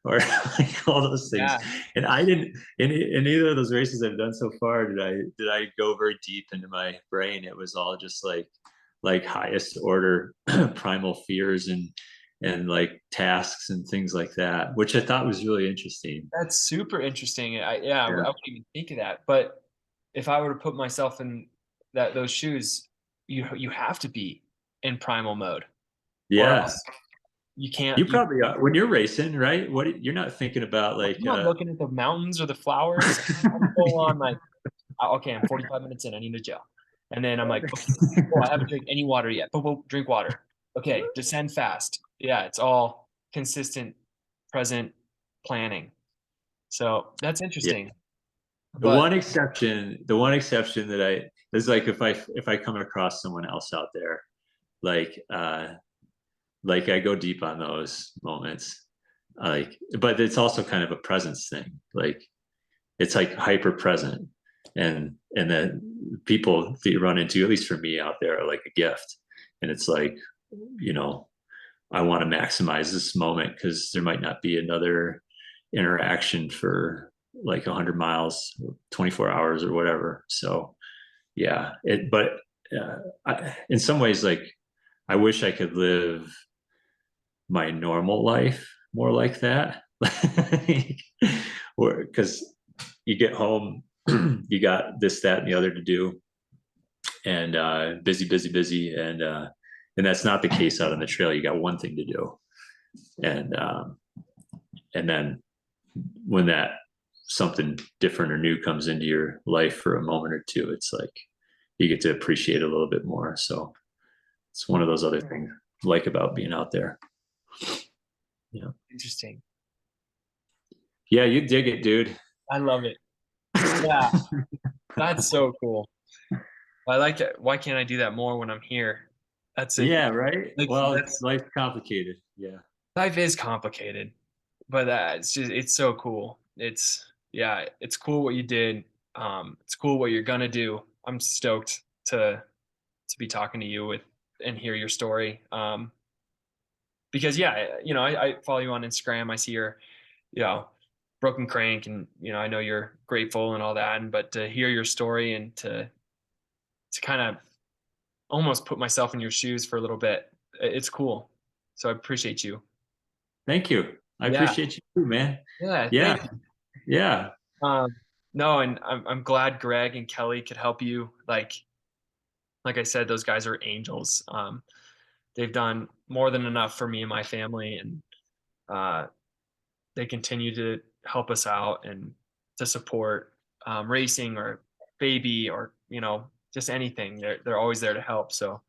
or like all those things. Yeah. And I didn't in either of those races I've done so far did I go very deep into my brain. It was all just like highest order primal fears and like tasks and things like that, which I thought was really interesting. That's super interesting. I Yeah. wouldn't even think of that. But if I were to put myself in those shoes, you have to be in primal mode, or Yeah. else you You can't. probably are when you're racing, right? You're not thinking about I'm like not looking at the mountains or the flowers. I'm full on like, okay, I'm 45 minutes in. I need to gel, and then I'm like, okay, oh, I haven't drank any water yet. But drink water. Okay, descend fast. Yeah, it's all consistent, present planning. So that's yeah. interesting. The But one exception, the one exception that I is like if I come across someone else out there, like like I go deep on those moments. Like, but it's also kind of a presence thing. Like it's like hyper present, and then people that you run into, at least for me out there, are like a gift. And it's like, you know, I want to maximize this moment because there might not be another interaction for like 100 miles, 24 hours or whatever. So yeah, but in some ways, like I wish I could live my normal life more like that. Or because you get home, you got this, that, and the other to do, and busy, busy, busy, and that's not the case out on the trail. You got one thing to do, and and then when that something different or new comes into your life for a moment or two, it's like you get to appreciate it a little bit more. So it's one of those other things I like about being out there. Yeah. interesting. Yeah, you dig it, dude. I love it. Yeah, that's so cool. I like it. Why can't I do that more when I'm here? That's it. Yeah, right. Like Well, that's life's complicated. Yeah. life is complicated, but it's so cool. It's cool what you did. It's cool what you're gonna do. I'm stoked to be talking to you with and hear your story. Because yeah, I follow you on Instagram. I see your, you know, broken crank, and I know you're grateful and all that. And but to hear your story and to kind of almost put myself in your shoes for a little bit, it's cool. So I appreciate you. Thank you. I Yeah, appreciate you too, man. yeah. Yeah. Thank you. Yeah. No, and I'm glad Greg and Kelly could help you. Like I said, those guys are angels. They've done more than enough for me and my family, and uh, they continue to help us out and to support racing or baby or just anything. They're always there to help. So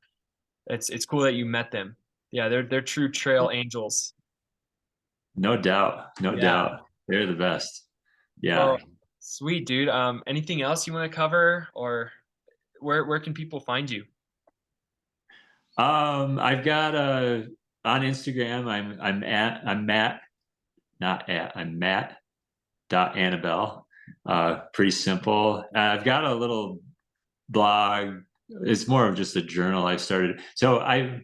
it's cool that you met them. Yeah, they're true trail angels. No doubt. No Yeah. doubt. They're the best. Yeah. Well, sweet dude. Anything else you want to cover, or where can people find you? I've got on Instagram, I'm Matt, not at, I'm Matt dot Annabel. Pretty simple. I've got a little blog. It's more of just a journal I started. So I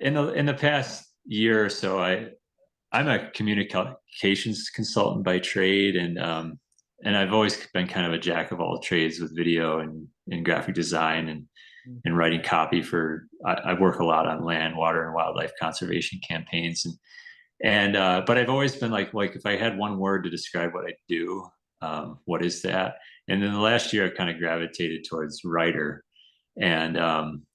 in the past year or so, I'm a communications consultant by trade, and I've always been kind of a jack of all trades with video and graphic design and writing copy for. I work a lot on land, water, and wildlife conservation campaigns, and but I've always been like if I had one word to describe what I do, what is that? And then the last year, I kind of gravitated towards writer, and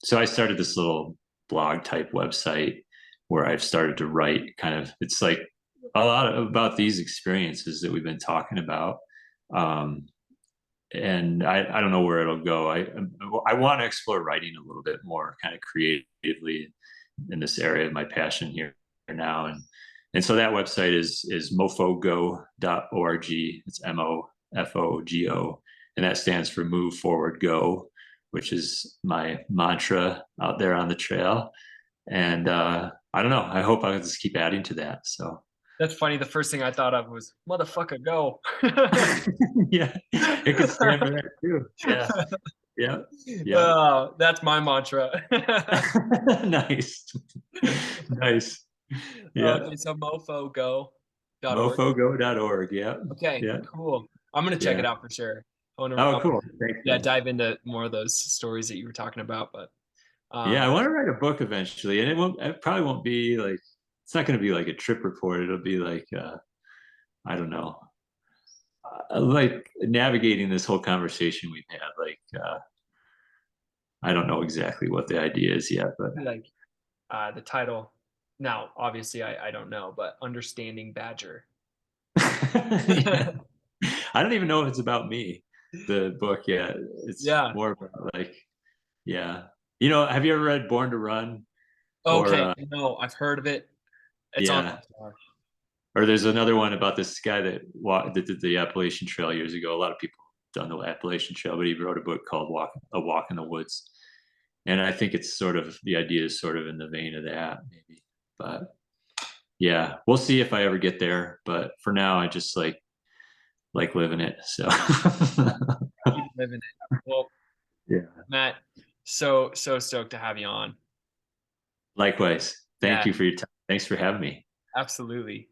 so I started this little blog type website where I've started to write kind of, it's like a lot about these experiences that we've been talking about. Um, and I don't know where it'll go. I want to explore writing a little bit more kind of creatively in this area of my passion here now. And so that website is mofogo.org. It's MOFOGO. And that stands for Move Forward Go, which is my mantra out there on the trail. And I don't know. I hope I'll just keep adding to that. So That's funny. The first thing I thought of was motherfucker go. yeah, it could stand for that too. Yeah, yeah, yeah. Oh, that's my mantra. Nice, nice. Yeah, Okay, so mofogo.org. mofogo.org. Yeah, Okay, yeah, cool. I'm gonna check yeah. it out for sure. I Oh, want to, cool. Thanks, yeah, man. dive into more of those stories that you were talking about. But Yeah, I Um, want to write a book eventually, and it probably won't be like, it's not going to be like a trip report. It'll be like, I don't know, like navigating this whole conversation we've had. Like, I don't know exactly what the idea is yet, but like the title. Now, obviously, I don't know, but understanding Badger. yeah. I don't even know if it's about me, the book yet. It's Yeah. more about like, yeah. You know, have you ever read Born to Run? Or Okay. No, I've heard of it. It's on. yeah, or there's another one about this guy that did the Appalachian Trail years ago. A lot of people have done the Appalachian Trail, but he wrote a book called A Walk in the Woods. And I think it's sort of, the idea is sort of in the vein of that, maybe. But yeah, we'll see if I ever get there. But for now, I just like living it. So Keep living it. Well, yeah. Matt, so stoked to have you on. Likewise. Thank Yeah, you for your time. Thanks for having me. absolutely.